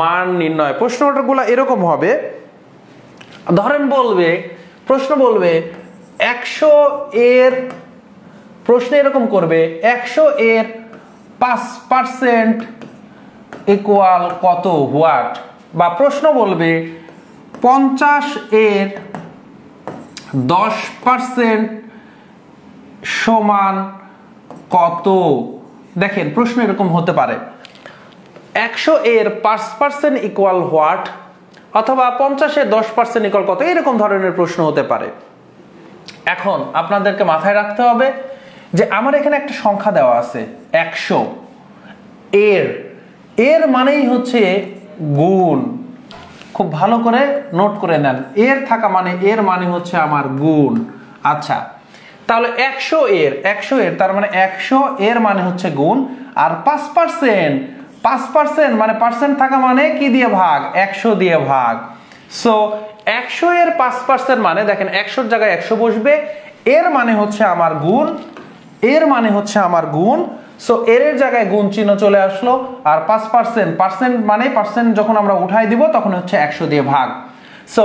মান নির্ণয়। প্রশ্নগুলো এরকম হবে, ধরেন প্রশ্ন বলবে 100 এর, প্রশ্ন এরকম করবে 100 এর 5% ইকুয়াল কত, হোয়াট, বা প্রশ্ন বলবে 50 এর 10% সমান কত। দেখেন প্রশ্ন এরকম হতে পারে 100 এর 5% ইকুয়াল হোয়াট, অথবা 50 এর 10% ইকুয়াল কত, এরকম ধরনের প্রশ্ন হতে পারে। এখন আপনাদেরকে মাথায় রাখতে হবে যে আমার এখানে একটা সংখ্যা দেওয়া আছে 100, এর মানেই হচ্ছে গুণ। খুব ভালো করে নোট করে নেন, এর থাকা মানে এর মানে হচ্ছে আমার গুণ। আচ্ছা, তাহলে 100 এর তার মানে 100 এর মানে হচ্ছে গুণ, আর 5% মানে পার্সেন্ট থাকা মানে কি দিয়ে ভাগ, 100 দিয়ে ভাগ। সো 100 এর 5% মানে দেখেন 100 এর জায়গায় 100 বসবে, এর মানে হচ্ছে আমার গুণ, এর মানে হচ্ছে আমার গুণ। সো এর জায়গায় গুণ চিহ্ন চলে আসলো, আর 5% মানে পার্সেন্ট যখন আমরা উঠাই দিব তখন হচ্ছে 100 দিয়ে ভাগ। সো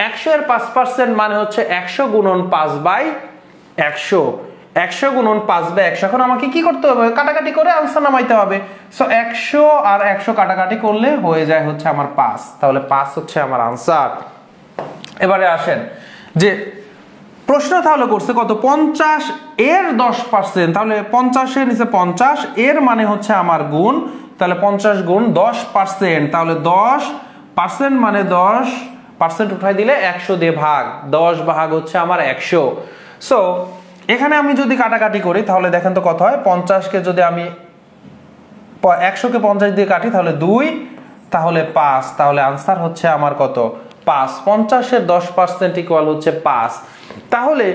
100 এর 5% মানে হচ্ছে 100 গুণন 5/100, 100 গুণন 5/100। এখন আমাকে কি করতে হবে, কাটাকাটি করে আনসার নামাইতে হবে। সো 100 আর 100 কাটাকাটি করলে হয়ে যায় হচ্ছে আমার 5, তাহলে 5 হচ্ছে আমার আনসার। এবারে আসেন যে প্রশ্ন তাহলে করছে কত, 50 এর 10%, তাহলে 50 এর নিচে 50, এর মানে হচ্ছে আমার গুণ, তাহলে 50 গুণ 10%, তাহলে 10% মানে 10% উঠাই দিলে 100 দিয়ে ভাগ, 10 ভাগ হচ্ছে আমার 100। সো এখানে আমি যদি কাটাকাটি করি তাহলে দেখেন তো কত হয়, 50 কে যদি আমি 100 কে 50 দিয়ে কাটি তাহলে 2, তাহলে 5, তাহলে আনসার হচ্ছে আমার কত, 5। 50 এর 10% ইকুয়াল হচ্ছে 5। তাহলে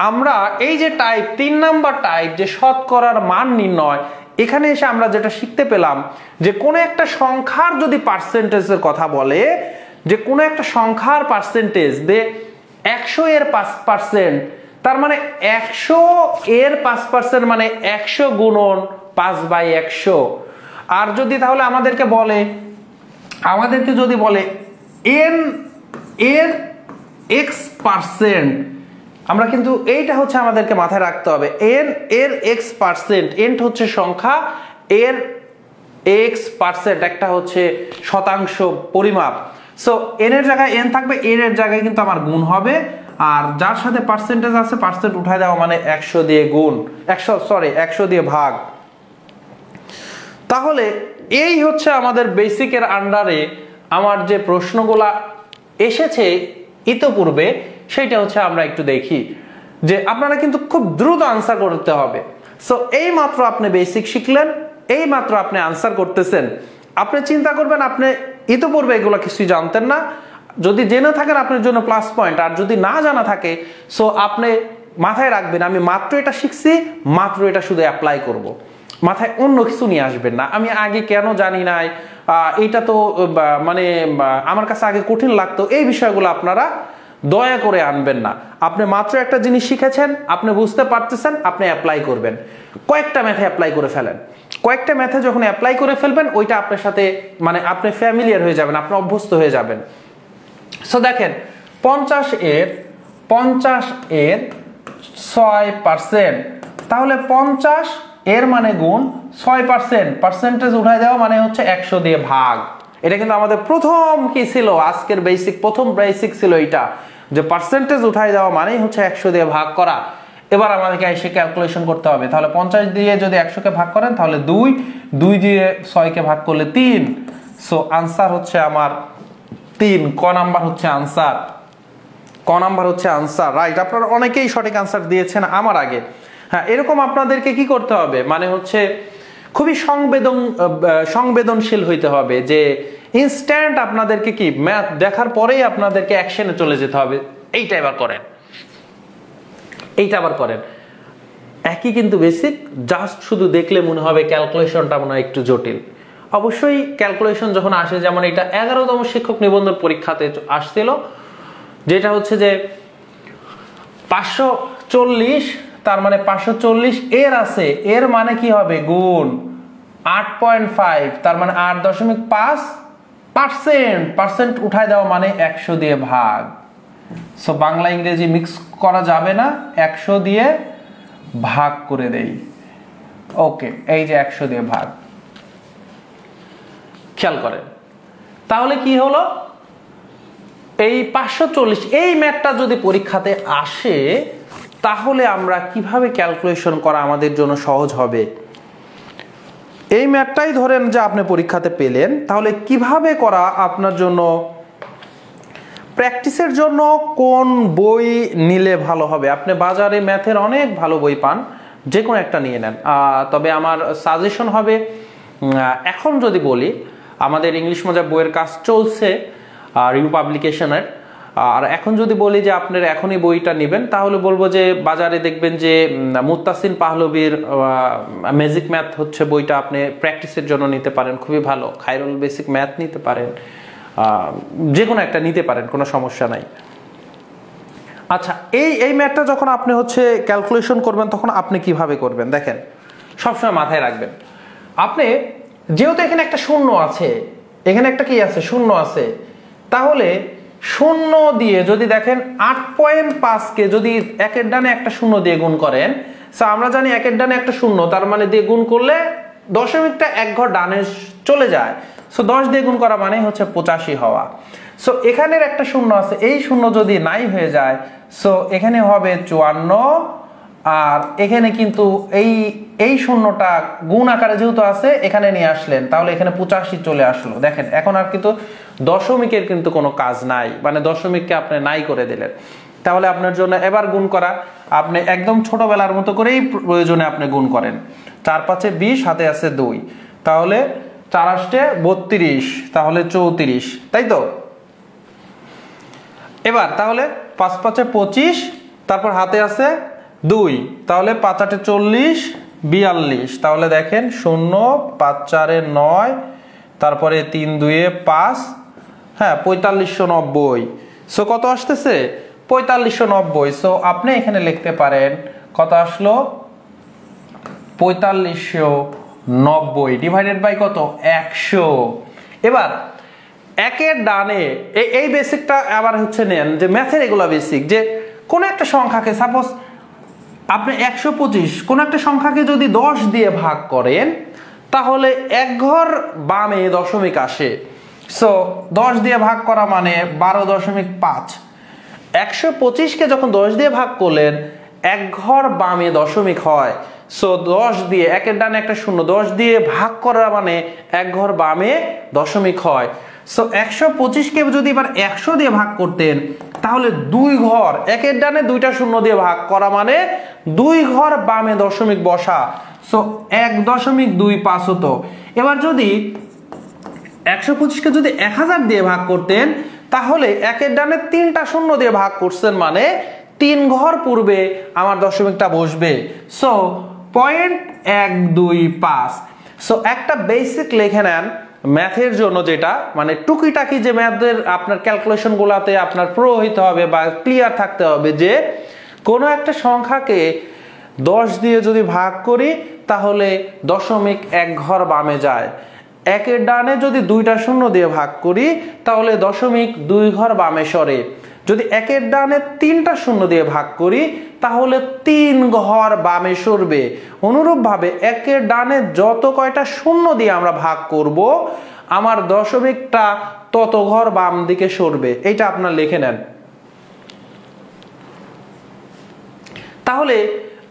আমরা এই যে টাইপ 3 নাম্বার টাইপ যে শতকরার মান নির্ণয়, এখানে এসে আমরা যেটা শিখতে পেলাম যে কোনো একটা সংখ্যার যদি পার্সেন্টেজের কথা বলে, যে কোনো একটা সংখ্যার পার্সেন্টেজ দে 100 এর 5%, তার মানে 100 এর 5% মানে 100 গুণন 5/100। আর যদি তাহলে আমাদেরকে যদি বলে n এর x%, আমরা কিন্তু এইটা হচ্ছে আমাদেরকে মাথায় রাখতে হবে, n এর x%, n হচ্ছে সংখ্যা, এর x% একটা হচ্ছে শতাংশ পরিমাপ। সো n এর জায়গায় n থাকবে, n এর জায়গায় কিন্তু আমার গুণ হবে, আর যার সাথে পার্সেন্টেজ আছে পার্সেন্ট উঠায় দেওয়া মানে 100 দিয়ে গুণ, 100 দিয়ে ভাগ। তাহলে এই হচ্ছে আমাদের বেসিকের আন্ডারে আমার যে প্রশ্নগুলা এসেছে ইতোপূর্বে, সেটা হচ্ছে আমরা একটু দেখি যে আপনারা কিন্তু খুব দ্রুত আনসার করতে হবে। সো এই মাত্র আপনি বেসিক শিখলেন, এই মাত্র আপনি আনসার করতেছেন, আপনি চিন্তা করবেন আপনি ইতোপূর্বে এগুলো কিছুই জানতেন না। যদি জেনে থাকেন আপনার জন্য প্লাস পয়েন্ট, আর যদি না জানা থাকে সো আপনি মাথায় রাখবেন আমি মাত্র এটা শিখছি, মাত্র এটা শুধু অ্যাপ্লাই করব, মাথায় অন্য কিছু নিয়ে আসবেন না। আমি আগে কেন জানি নাই, এটা তো মানে আমার কাছে আগে কঠিন লাগতো, এই বিষয়গুলো আপনারা দয়া করে আনবেন না। আপনি মাত্র একটা জিনিস শিখেছেন, আপনি বুঝতে পারতেছেন, আপনি অ্যাপ্লাই করবেন। কয়েকটা ম্যাথে অ্যাপ্লাই করে ফেলেন, কয়েকটা ম্যাথে যখন অ্যাপ্লাই করে ফেলবেন ওইটা আপনার সাথে মানে আপনি ফ্যামিলিয়ার হয়ে যাবেন, আপনি অভ্যস্ত হয়ে যাবেন। সো দেখেন 50 এর 6%, তাহলে 50 এর মানে গুণ 6%, পার্সেন্টেজ উঠায় দেওয়া মানে হচ্ছে 100 দিয়ে ভাগ। এটা কিন্তু আমাদের প্রথম কি ছিল, আজকের প্রথম বেসিক ছিল এটা, যে পার্সেন্টেজ উঠায় দেওয়া মানেই হচ্ছে 100 দিয়ে ভাগ করা। এবার আমাদেরকে এসে ক্যালকুলেশন করতে হবে। তাহলে 50 দিয়ে যদি 100 কে ভাগ করেন তাহলে 2 দিয়ে 6 কে ভাগ করলে 3। সো আনসার হচ্ছে আমার 3, ক নাম্বার হচ্ছে আনসার, ক নাম্বার হচ্ছে আনসার, রাইট। আপনারা অনেকেই সঠিক আনসার দিয়েছেন আমার আগে। হ্যাঁ, এরকম আপনাদেরকে কি করতে হবে, মানে হচ্ছে খুবই সংবেদনশীল হইতে হবে, যে ইনস্ট্যান্ট আপনাদেরকে কি ম্যাথ দেখার পরেই আপনাদেরকে অ্যাকশনে চলে যেতে হবে। এইটা আবার করেন, একই কিন্তু বেসিক, জাস্ট শুধু দেখলে মনে হবে ক্যালকুলেশনটা মনে হয় একটু জটিল। অবশ্যই ক্যালকুলেশন যখন আসে, যেমন এটা 11তম শিক্ষক নিবন্ধন পরীক্ষাতে আসছিল, যেটা হচ্ছে যে 540, তার মানে 540 এর আছে, এর মানে কি হবে গুণ 8.5 তার মানে 8.5% উঠায় দেওয়া মানে 100 দিয়ে ভাগ। সো বাংলা ইংরেজি মিক্স করা যাবে না, 100 দিয়ে ভাগ করে দেই। ওকে, এই যে 100 দিয়ে ভাগ, খেয়াল করেন তাহলে কি হলো, এই 540 এই ম্যাথটা যদি পরীক্ষাতে আসে তাহলে আমরা কিভাবে ক্যালকুলেশন করা আমাদের জন্য সহজ হবে। এই ম্যাথটাই ধরেন যে আপনি পরীক্ষাতে পেলেন, তাহলে কিভাবে করা আপনার জন্য, প্র্যাকটিসের জন্য কোন বই নিলে ভালো হবে। আপনি বাজারে ম্যাথের অনেক ভালো বই পান, যে কোনো একটা নিয়ে নেন। তবে আমার সাজেশন হবে, এখন যদি বলি আমাদের ইংলিশ মজা বইয়ের কাজ চলছে রিভিউ পাবলিকেশনের, আর এখন যদি বলি যে আপনারা এখনই বইটা নেবেন তাহলে বলবো যে বাজারে দেখবেন যে মুত্তাসিন পাহলভির ম্যাজিক ম্যাথ হচ্ছে বইটা, আপনি প্র্যাকটিসের জন্য নিতে পারেন, খুবই ভালো। খায়রুল বেসিক ম্যাথ নিতে পারেন, যে কোনো একটা নিতে পারেন, কোনো সমস্যা নাই। আচ্ছা, এই ম্যাথটা যখন আপনি হচ্ছে ক্যালকুলেশন করবেন তখন আপনি কিভাবে করবেন দেখেন, সবসময় মাথায় রাখবেন। আপনি যেহেতু এখানে একটা শূন্য আছে, এখানে একটা কি আছে, শূন্য আছে, তাহলে শূন্য দিয়ে যদি দেখেন 8.5 কে যদি একের ডানে একটা শূন্য দিয়ে গুণ করেন, আমরা জানি একের ডানে একটা শূন্য তার মানে দিয়ে গুণ করলে দশমিকটা এক ঘর ডানে চলে যায়। সো 10 দিয়ে গুণ করা মানে হচ্ছে 85 হওয়া। সো এখানের একটা শূন্য আছে, এই শূন্য যদি নাই হয়ে যায় সো এখানে হবে 54, আর এখানে কিন্তু এই শূন্যটা গুণ আকারে যেহেতু আছে এখানে নিয়ে আসলেন, তাহলে এখানে 85 চলে আসলো। দেখেন এখন আর কিন্তু দশমিকের কিন্তু কোনো কাজ নাই, মানে দশমিককে আপনি নাই করে দিলেন। তাহলে আপনার জন্য এবার গুণ করা আপনি একদম ছোটবেলার মতো করেই প্রয়োজনে আপনি গুণ করেন। 4 5 20, হাতে আছে 2, তাহলে 4 8 32, তাহলে 34, তাই তো। এবার তাহলে 5 5 25, তারপর হাতে আছে 2, তাহলে 5 8 40 42, তাহলে দেখেন 0 5 4 9, তারপরে 3 2 5, হ্যাঁ 4590। সো কত আসতেছে 4590। সো আপনি এখানে লিখতে পারেন কত আসলো 4590 ডিভাইডেড বাই কত 100। এবার একের ডানে এই বেসিকটা আবার হচ্ছে নেন যে ম্যাথের এগুলা বেসিক, যে কোন একটা সংখ্যাকে সাপোজ আপনি 125 কোন একটা সংখ্যাকে যদি 10 দিয়ে ভাগ করেন তাহলে এক ঘর বামে দশমিক আসে। সো 10 দিয়ে ভাগ করা মানে 12.5। 125 কে যখন 10 দিয়ে ভাগ করলেন এক ঘর বামে দশমিক হয়। সো 10 দিয়ে একের ডানে একটা শূন্য 10 দিয়ে ভাগ করা মানে এক ঘর বামে দশমিক হয়। সো 125 কে যদি এবার 100 দিয়ে ভাগ করতেন তাহলে দুই ঘর একের ডানে দুইটা শূন্য দিয়ে ভাগ করা মানে দুই ঘর বামে দশমিক বসা। সো 1.25 হতো। এবার যদি 125 কে যদি 1000 দিয়ে ভাগ করতেন তাহলে একের ডানে তিনটা শূন্য দিয়ে ভাগ করছেন মানে 3 ঘর পূর্বে আমার দশমিকটা বসবে। সো 0.125। সো একটা বেসিক লিখে নেন ম্যাথের জন্য, যেটা মানে টুকিটাকি যে ম্যাথের আপনার ক্যালকুলেশন গুলাতে আপনার প্রো হইতে হবে বা ক্লিয়ার থাকতে হবে যে কোনো একটা সংখ্যাকে 10 দিয়ে যদি ভাগ করি তাহলে দশমিক এক ঘর বামে যায়। একের ডানে যদি দুইটা শূন্য দিয়ে ভাগ করি তাহলে দশমিক দুই ঘর বামে সরে। যদি একের ডানে তিনটা শূন্য দিয়ে ভাগ করি তাহলে 3 ঘর বামে সরবে। অনুরূপভাবে একের ডানে যত কয়টা শূন্য দিয়ে আমরা ভাগ করব আমার দশমিকটা তত ঘর বাম দিকে সরবে। এটা আপনারা লিখে নেন। তাহলে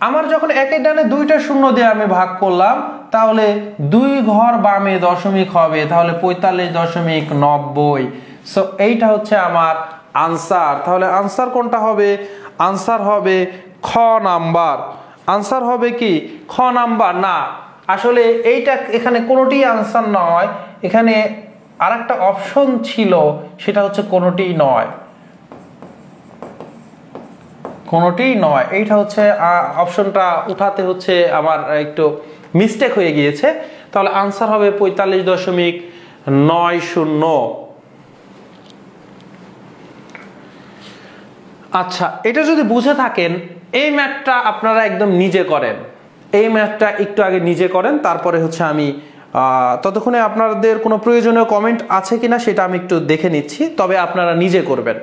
আমার যখন একের ডানে দুইটা শূন্য দিয়ে আমি ভাগ করলাম তাহলে 2 ঘর বামে দশমিক হবে, তাহলে 45.90। সো এইটা হচ্ছে আমার আনসার। তাহলে আনসার কোনটা হবে? আনসার হবে খ নাম্বার। আনসার হবে কি খ নাম্বার? না, আসলে এইটা এখানে কোনোটি আনসার নয়, এখানে আরেকটা অপশন ছিল, সেটা হচ্ছে কোনোটি নয়, কোনোটি নয়। এইটা হচ্ছে অপশনটা উঠাতে হচ্ছে আমার একটু মিস্টেক হয়ে গিয়েছে। তাহলে আনসার হবে 45.90। আচ্ছা, এটা যদি বুঝে থাকেন এই ম্যাথটা আপনারা একদম নিজে করেন, এই ম্যাথটা একটু আগে নিজে করেন, তারপরে হচ্ছে আমি ততক্ষণে আপনাদের কোনো প্রয়োজনীয় কমেন্ট আছে কিনা সেটা আমি একটু দেখে নিচ্ছি, তবে আপনারা নিজে করবেন।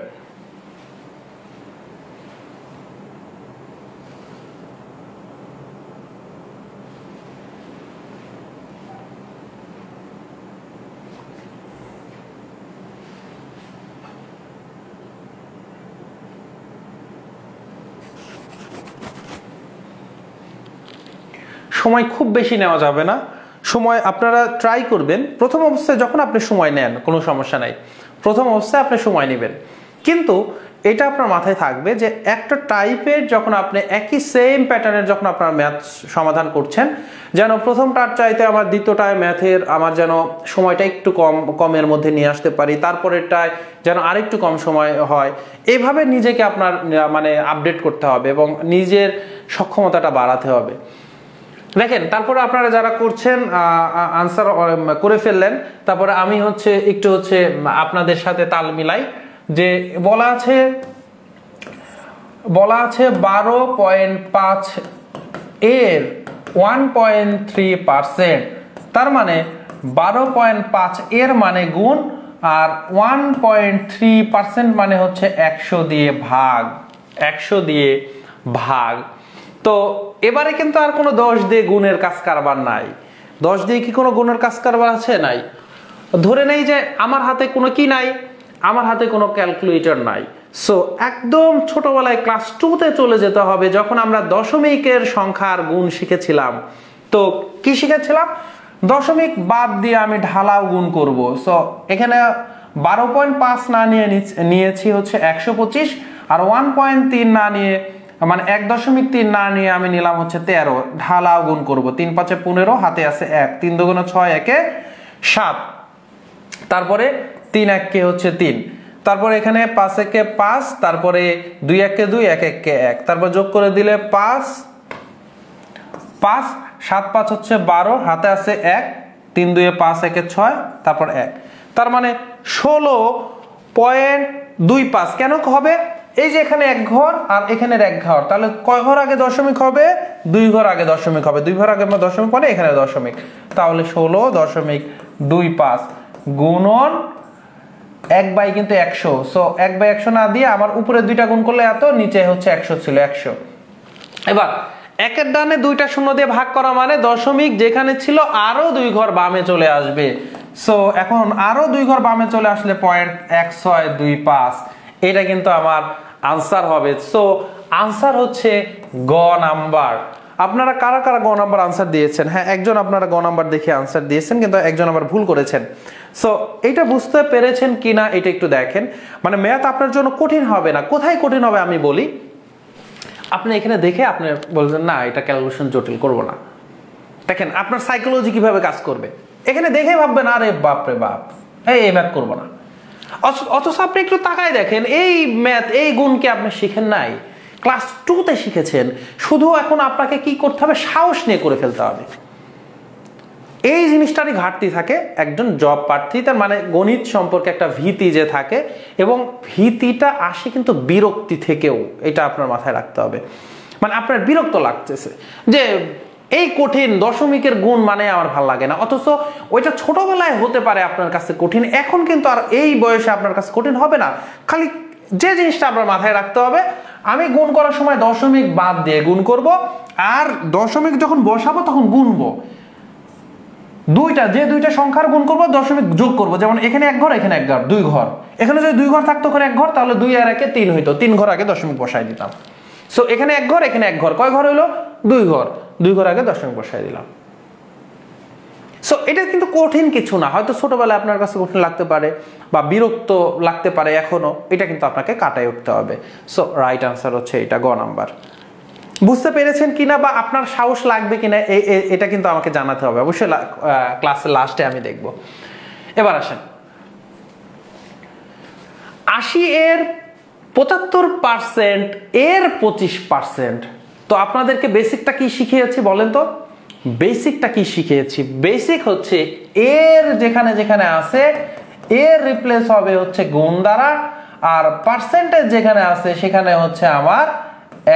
সময় খুব বেশি নেওয়া যাবে না, সময় আপনারা ট্রাই করবেন। প্রথম অবস্থায় যখন আপনি সময় নেন কোনো সমস্যা নাই, প্রথম অবস্থায় আপনি সময় নেবেন, কিন্তু এটা আপনার মাথায় থাকবে যে একটা টাইপের যখন আপনি একই সেম প্যাটার্নের যখন আপনার ম্যাথ সমাধান করছেন, যেন প্রথমটার চাইতে আমার দ্বিতীয়টায় ম্যাথের আমার যেন সময়টা একটু কমের মধ্যে নিয়ে আসতে পারি, তারপরেরটায় যেন আরেকটু কম সময় হয়, এইভাবে নিজেকে আপনার মানে আপডেট করতে হবে এবং নিজের সক্ষমতাটা বাড়াতে হবে। দেখেন, তারপরে আপনারা যারা করছেন আনসার করে ফেললেন, তারপরে আমি একটু আপনাদের সাথে তাল মিলাই, যে বলা আছে 12.5 এর 1.3%, তার মানে 12.5 এর মানে গুণ, আর 1.3% মানে হচ্ছে 100 দিয়ে ভাগ, 100 দিয়ে ভাগ। তো এবারে কিন্তু আর কোনো 10 দিয়ে গুণের কাজ কারবার নাই। 10 দিয়ে কি কোনো গুণের কাজ কারবার আছে? নাই। ধরে নেই যে আমার হাতে কোনো কি নাই, আমার হাতে কোনো ক্যালকুলেটর নাই। সো একদম ছোটবেলায় ক্লাস 2তে চলে যেতে হবে, যখন আমরা দশমিকের সংখ্যার গুণ শিখেছিলাম। তো কি শিখেছিলাম? দশমিক বাদ দিয়ে আমি ঢালাও গুণ করব। সো এখানে 12.5 না নিয়েছি হচ্ছে 125, আর 1.3 না নিয়ে মানে 1.3 না নিয়ে আমি নিলাম হচ্ছে 13, ঢালাও গুণ করব। 3 5 15, হাতে আছে 1, 3 2 6, 1 7, তারপরে 3 1 কে হচ্ছে 3, তারপরে এখানে 5 1 কে 5, তারপরে 2 1 কে 2, 1 1 কে 1, তারপর যোগ করে দিলে 5 5 7 5 হচ্ছে 12, হাতে আছে 1, 3 2 5 1 6, তারপর 1, তার মানে 16.25। কেন হবে? এই যে এখানে এক ঘর আর এখানে এক ঘর, তাহলে কয় ঘর আগে দশমিক হবে? 2 ঘর আগে দশমিক হবে। 2 ঘর আগে দশমিক মানে এখানে দশমিক, তাহলে 16.25 গুণন 1 কিন্তু 100। সো 1/100 না দিয়ে আমার উপরে দুইটা গুণ করলে এত, নিচে হচ্ছে 100 ছিল, 100। এবার একের ডানে দুইটা শূন্য দিয়ে ভাগ করা মানে দশমিক যেখানে ছিল আরো 2 ঘর বামে চলে আসবে। সো এখন আরো 2 ঘর বামে চলে আসলে 0.1625, এটা কিন্তু আমার আনসার হবে। সো আনসার হচ্ছে গ নাম্বার। আপনারা কারা কারা গ নাম্বার আনসার দিয়েছেন? হ্যাঁ, একজন আপনারা গ নাম্বার দেখে আনসার দিয়েছেন, কিন্তু একজন আবার ভুল করেছেন। সো এটা বুঝতে পেরেছেন কিনা এটা একটু দেখেন। মানে ম্যাথ আপনার জন্য কঠিন হবে না। কোথায় কঠিন হবে আমি বলি। আপনি এখানে দেখে আপনি বলছেন না এটা ক্যালকুলেশন জটিল করব না। দেখেন আপনার সাইকোলজি কিভাবে কাজ করবে। এখানে দেখে ভাববেন আরে বাপ রে বাপ, এই ম্যাথ করব না। অথচ আপনি একটু তাকায় দেখেন, এই ম্যাথ এই গুণকে আপনি শিখেন নাই, ক্লাস 2তে শিখেছেন। শুধু এখন আপনাকে কি করতে হবে? সাহস নিয়ে করে ফেলতে হবে। এই জিনিসটারই ঘাটতি থাকে একজন জব প্রার্থী, তার মানে গণিত সম্পর্কে একটা ভীতি যে থাকে, এবং ভীতিটা আসে কিন্তু বিরক্তি থেকেও, এটা আপনার মাথায় রাখতে হবে। মানে আপনার বিরক্ত লাগতেছে যে এই কঠিন দশমিকের গুণ মানে আমার ভালো লাগে না, অথচ ওইটা ছোটবেলায় হতে পারে আপনার কাছে কঠিন, এখন কিন্তু আর এই বয়সে আপনার কাছে কঠিন হবে না। খালি যে জিনিসটা আপনার মাথায় রাখতে হবে, আমি গুণ করার সময় দশমিক বাদ দিয়ে গুণ করব, আর দশমিক যখন বসাবো তখন গুনবো। যে দুইটা সংখ্যার গুণ করবো দশমিক যোগ করবো। যেমন এখানে এক ঘর, এখানে এক ঘর, 2 ঘর। এখানে যদি 2 ঘর থাকতো ওখানে এক ঘর, তাহলে 2 আর 1 3 হইতো, 3 ঘর আগে দশমিক বসাই দিতাম। সো এখানে এক ঘর, এখানে এক ঘর, কয় ঘর হইলো? 2 ঘর। 2 ঘর আগে দশমিক বসাই দিলাম। সো এটা কিন্তু কঠিন কিছু না। হয়তো ছোটবেলায় আপনার কাছে কঠিন লাগতে পারে বা বিরক্ত লাগতে পারে এখনো, এটা কিন্তু আপনাকে কাটাই উঠতে হবে। সো রাইট আনসার হচ্ছে এটা, গ নাম্বার। বুঝতে পেরেছেন কিনা বা আপনার সাহস লাগবে কিনা এটা কিন্তু আমাকে জানাতে হবে। অবশ্যই ক্লাসের লাস্টে আমি দেখব। এবার আসেন, 80 এর 75% এর 25%। তো আপনাদেরকে বেসিকটা কি শিখিয়েছি বলেন তো? বেসিকটা কি শিখিয়েছি? বেসিক হচ্ছে এর যেখানে যেখানে আছে এর রিপ্লেস হবে হচ্ছে গুণ দ্বারা, আর পার্সেন্টেজ যেখানে আছে সেখানে হচ্ছে আমার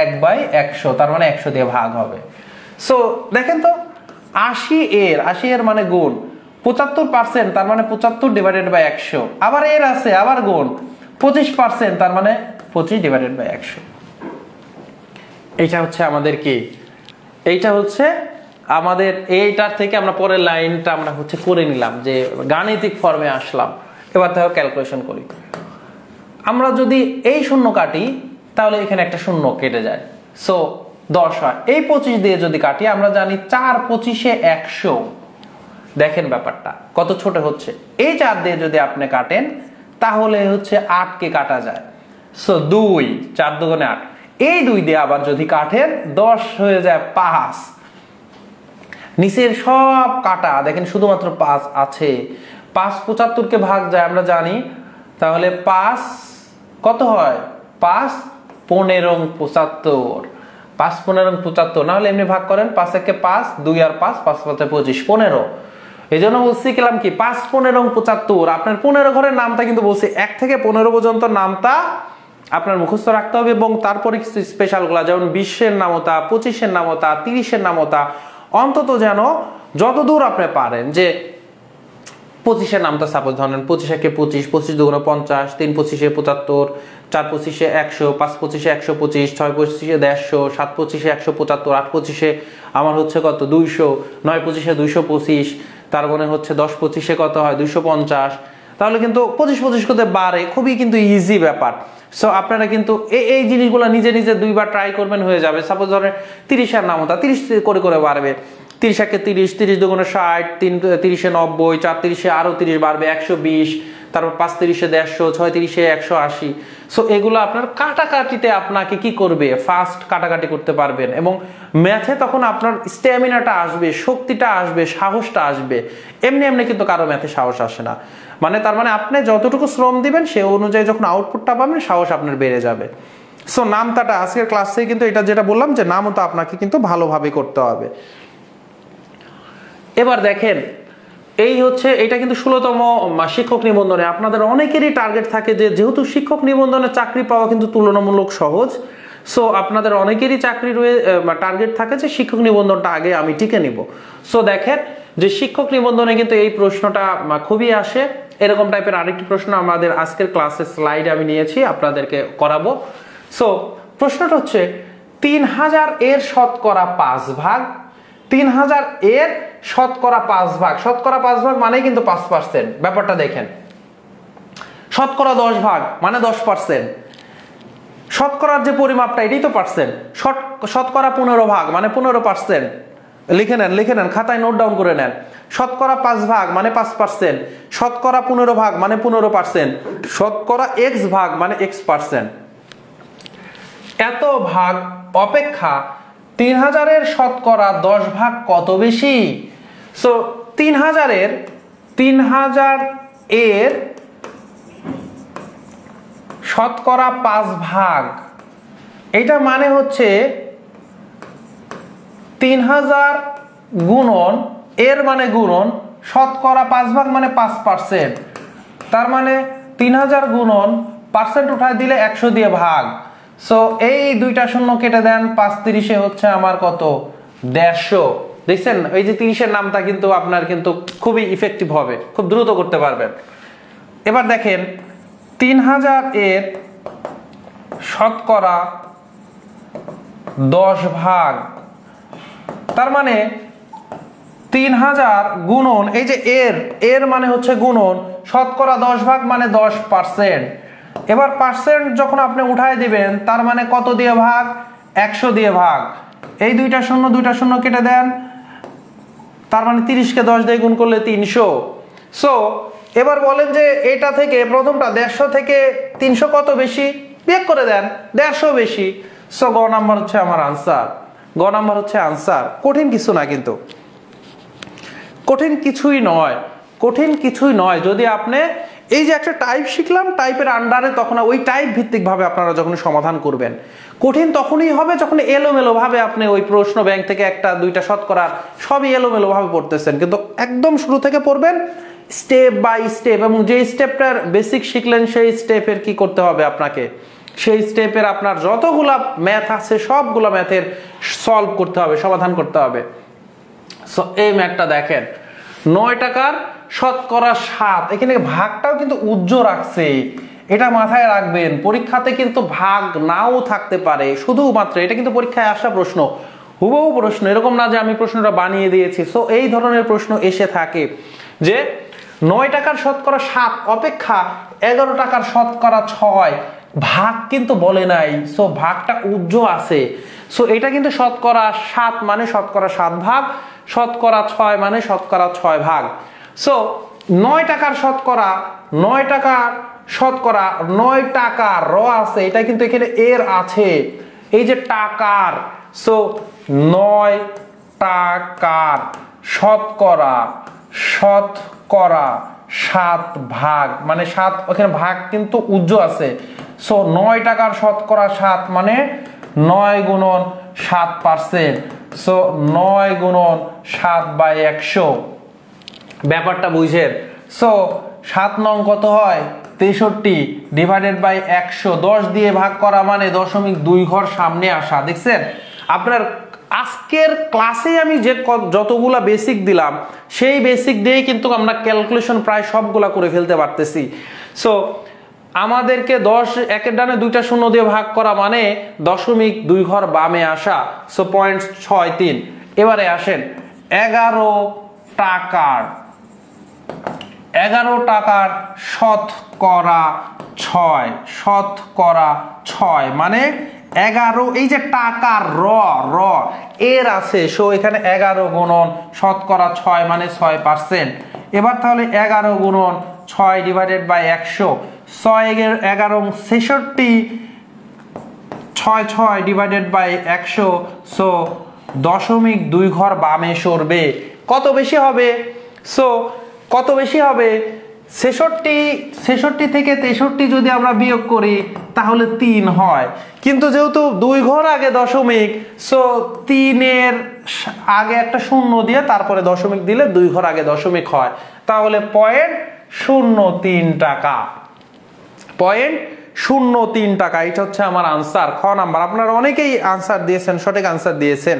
1/100, তার মানে 100 দিয়ে ভাগ হবে। সো দেখেন তো 80 এর মানে গুণ 75%, তার মানে 75/100, আবার এর আছে আবার গুণ 25%, তার মানে 25/100। এইটা হচ্ছে আমাদের কি, এইটা হচ্ছে আমাদের এইটার থেকে আমরা পরের লাইনটা আমরা হচ্ছে করে নিলাম, যে গাণিতিক ফর্মে আসলাম। এবার দেখো ক্যালকুলেশন করি। আমরা যদি এই শূন্য কাটি তাহলে এখানে একটা শূন্য কেটে যায়, সো 10 হয়। এই 25 দিয়ে যদি কাটি, আমরা জানি 4 25 100। দেখেন ব্যাপারটা কত ছোট হচ্ছে। এই 4 দিয়ে যদি আপনি কাটেন তাহলে হচ্ছে 8 কে কাটা যায়, সো 2, 4 দুগুণে 8। এই 2 দিয়ে আবার যদি কাটেন 10 হয়ে যায় 5। নিচের সব কাটা, দেখেন শুধুমাত্র 5 আছে। 5 75 কে ভাগ যায় আমরা জানি, তাহলে 5 কত হয়, 5 15 75, 5 15 75, না হলে এমনি ভাগ করেন, 5 একে 5, 2 আর 5, 5 5 25, 15। এই জন্য বলছি কিলাম কি 5 15 75। আপনার 15 ঘরের নামটা কিন্তু বলছি 1 থেকে 15 পর্যন্ত নামটা আপনার মুখস্থ রাখতে হবে, এবং তারপরে কিছু স্পেশাল গুলা, যেমন 20-এর নামতা, 25-এর নামতা, 30-এর নামতা, অন্তত যেন যতদূর আপনি পারেন, যে 25-এর নামটা সাপোজ ধরেন 25 একে 25, 25 দুগুণে 50, 3 25 75, 4 25 100, 5 25 125, 6 25 150, 7 25 175, 8 25 আমার হচ্ছে কত 200, 9 25 225, তার মানে হচ্ছে 10 25 কত হয় 250। তাহলে কিন্তু 25 25 করতে বাড়ে, খুবই কিন্তু ইজি ব্যাপার। সো আপনারা কিন্তু এই জিনিসগুলো নিজে নিজে 2 বার ট্রাই করবেন, হয়ে যাবে। সাপোজ ধরেন 30-এর নামতা 30 করে করে বাড়বে, 30 একে 30, 30 দুগুণে 60, 3 30-এ 90, 4 30-এ আরো 30 বাড়বে 120, তারপর 5 30-এ 150, 6 30-এ 180। সো এগুলো আপনার কাটাকাটিতে আপনাকে কি করবে, ফাস্ট কাটাকাটি করতে পারবেন, এবং ম্যাথে তখন আপনার স্ট্যামিনাটা আসবে, শক্তিটা আসবে, সাহসটা আসবে। এমনি এমনি কিন্তু কারো ম্যাথে সাহস আসে না, মানে তার মানে আপনি যতটুকু শ্রম দিবেন সে অনুযায়ী যখন আউটপুটটা পাবেন, সাহস আপনার বেড়ে যাবে। সো নামতাটা আজকের ক্লাসে কিন্তু এটা যেটা বললাম, যে নামতা আপনাকে কিন্তু ভালোভাবে করতে হবে। এবার দেখেন, এই হচ্ছে এটা কিন্তু 16তম শিক্ষক নিবন্ধনে আপনাদের অনেকেরই টার্গেট থাকে, যে যেহেতু শিক্ষক নিবন্ধনে চাকরি পাওয়া কিন্তু তুলনামূলক সহজ, সো আপনাদের অনেকেরই চাকরি টার্গেট থাকে যে শিক্ষক নিবন্ধনটা আগে আমি টিকে নিব। সো দেখেন যে শিক্ষক নিবন্ধনে কিন্তু এই প্রশ্নটা খুবই আসে। এরকম টাইপের আরেকটি প্রশ্ন আমাদের আজকের ক্লাসের স্লাইডে আমি নিয়েছি, আপনাদেরকে করাবো। সো প্রশ্নটা হচ্ছে 3000 এর শতকরা 5 ভাগ, 3000 এর শতকরা 5 ভাগ, শতকরা 5 ভাগ মানে কিন্তু 5%। ব্যাপারটা দেখেন, শতকরা 10 ভাগ মানে 10%, শতকরার যে পরিমাপটা এটাই তো পার্সেন্ট। শতকরা 15 ভাগ মানে 15%। লিখে নেন খাতায় নোট ডাউন করে নেন। শতকরা 5 ভাগ মানে 5%, শতকরা 15 ভাগ মানে 15%, শতকরা x ভাগ মানে x%। এত ভাগ অপেক্ষা 3000 এর শতকরা 10 ভাগ কত বেশি? সো 3000 এর শতকরা 5 ভাগ, এটা মানে হচ্ছে 3000 গুণন এর মানে গুণন শতকরা 5 ভাগ মানে 5%, তার মানে 3000 গুণন পার্সেন্ট উঠায় দিলে 100 দিয়ে ভাগ। সো এই দুইটা শূন্য কেটে দেন, 5 30-এ হচ্ছে আমার কত 150। দেখছেন এই যে 30-এর নামটা কিন্তু আপনার কিন্তু খুবই ইফেক্টিভ হবে, খুব দ্রুত করতে পারবেন। এবার দেখেন 3000 এর শতকরা 10 ভাগ, তার মানে 3000 গুণন এই যে এর মানে হচ্ছে গুণন শতকরা 10 ভাগ মানে 10%। এবার পার্সেন্ট যখন আপনি উঠায় দিবেন, তার মানে কত দিয়ে ভাগ, 100 দিয়ে ভাগ। এই দুইটা শূন্য কেটে দেন, তার মানে 30-কে 10 দিয়ে গুণ করলে 300। সো এবার বলেন যে এটা থেকে প্রথমটা 150 থেকে 300 কত বেশি, বিয়োগ করে দেন, 150 বেশি। সো গ নাম্বার হচ্ছে আমার আনসার, গ নাম্বার হচ্ছে আনসার। কঠিন কিছু না, কিন্তু কঠিন কিছুই নয়। যদি আপনি এই যে একটা টাইপ শিখলাম, টাইপের আন্ডারে তখন ওই টাইপ ভিত্তিক ভাবে আপনারা যখন সমাধান করবেন, কঠিন তখনই হবে যখন এলোমেলো ভাবে আপনি ওই প্রশ্ন ব্যাংক থেকে একটা দুইটা শতকরা সবই এলোমেলো ভাবে পড়তেছেন। কিন্তু একদম শুরু থেকে পড়বেন স্টেপ বাই স্টেপ, এবং যে স্টেপটার বেসিক শিখলেন সেই স্টেপের কি করতে হবে আপনাকে, সেই স্টেপের আপনার যতগুলা ম্যাথ আছে সবগুলো ম্যাথের সলভ করতে হবে, সমাধান করতে হবে। সো এই ম্যাথটা দেখেন, 9 টাকার শতকরা 7, এখানে ভাগটাও কিন্তু উজ্জ্বল রাখছে, এটা মাথায় রাখবেন। পরীক্ষাতে কিন্তু ভাগ নাও থাকতে পারে, শুধুমাত্র এটা কিন্তু পরীক্ষায় আসা প্রশ্ন, হুবহু প্রশ্ন, এরকম না যে আমি প্রশ্নটা বানিয়ে দিয়েছি। সো এই ধরনের প্রশ্ন এসে থাকে যে 9 টাকার শতকরা 7 অপেক্ষা 11 টাকার শতকরা 6, ভাগ কিন্তু বলে নাই, সো ভাগটা উজ্জ্বল আছে। সো এটা কিন্তু শতকরা 7 মানে শতকরা 7 ভাগ, শতকরা 6 মানে শতকরা 6 ভাগ। সো 9 টাকার শতকরা, 9 টাকার শতকরা 9 টাকা র আছে, এটা কিন্তু এখানে এর আছে, এই যে টাকার। সো 9 টাকার শতকরা 7 ভাগ, মানে 7 ওখানে ভাগ কিন্তু উজ্জ্বল আছে। সো 9 টাকার শতকরা 7 মানে 9 গুণন 7%। সো 9 গুণন 7/100, ব্যাপারটা বুঝেন। সো 7 নং কত হয় 63 ডিভাইডেড বাই 100, 10 দিয়ে ভাগ করা মানে 0.2 ঘর সামনে আসা। দেখছেন আপনার আজকের ক্লাসে আমি যে যতগুলা বেসিক দিলাম সেই বেসিক দিয়েই কিন্তু আমরা ক্যালকুলেশন প্রায় সবগুলা করে ফেলতে পারতেছি। সো আমাদেরকে 10 একের ডানে 2টা শূন্য দিয়ে ভাগ করা মানে 0.2 ঘর বামে আসা। সো 0.63। এবারে আসেন 11 টাকার শতকরা 6 মানে 11, এই যে টাকার র এর আছে, সো এখানে 11 গুণন শতকরা 6 মানে 6%। এবার তাহলে 11 গুণন 6 divided by 100, 6 11 66, 6 divided by 100, so 0.2 ঘর বামে সরবে। কত বেশি হবে? সো কত বেশি হবে? 66 থেকে 63 যদি আমরা বিয়োগ করি তাহলে 3 হয়, কিন্তু যেহেতু 2 ঘর আগে দশমিক, সো 3 এর আগে একটা শূন্য দিয়ে তারপরে দশমিক দিলে 2 ঘর আগে দশমিক হয়, তাহলে 0.03 টাকা। 0.03 টাকা, এটা হচ্ছে আমার আনসার, খ নাম্বার। আপনারা অনেকেই আনসার দিয়েছেন, সঠিক আনসার দিয়েছেন।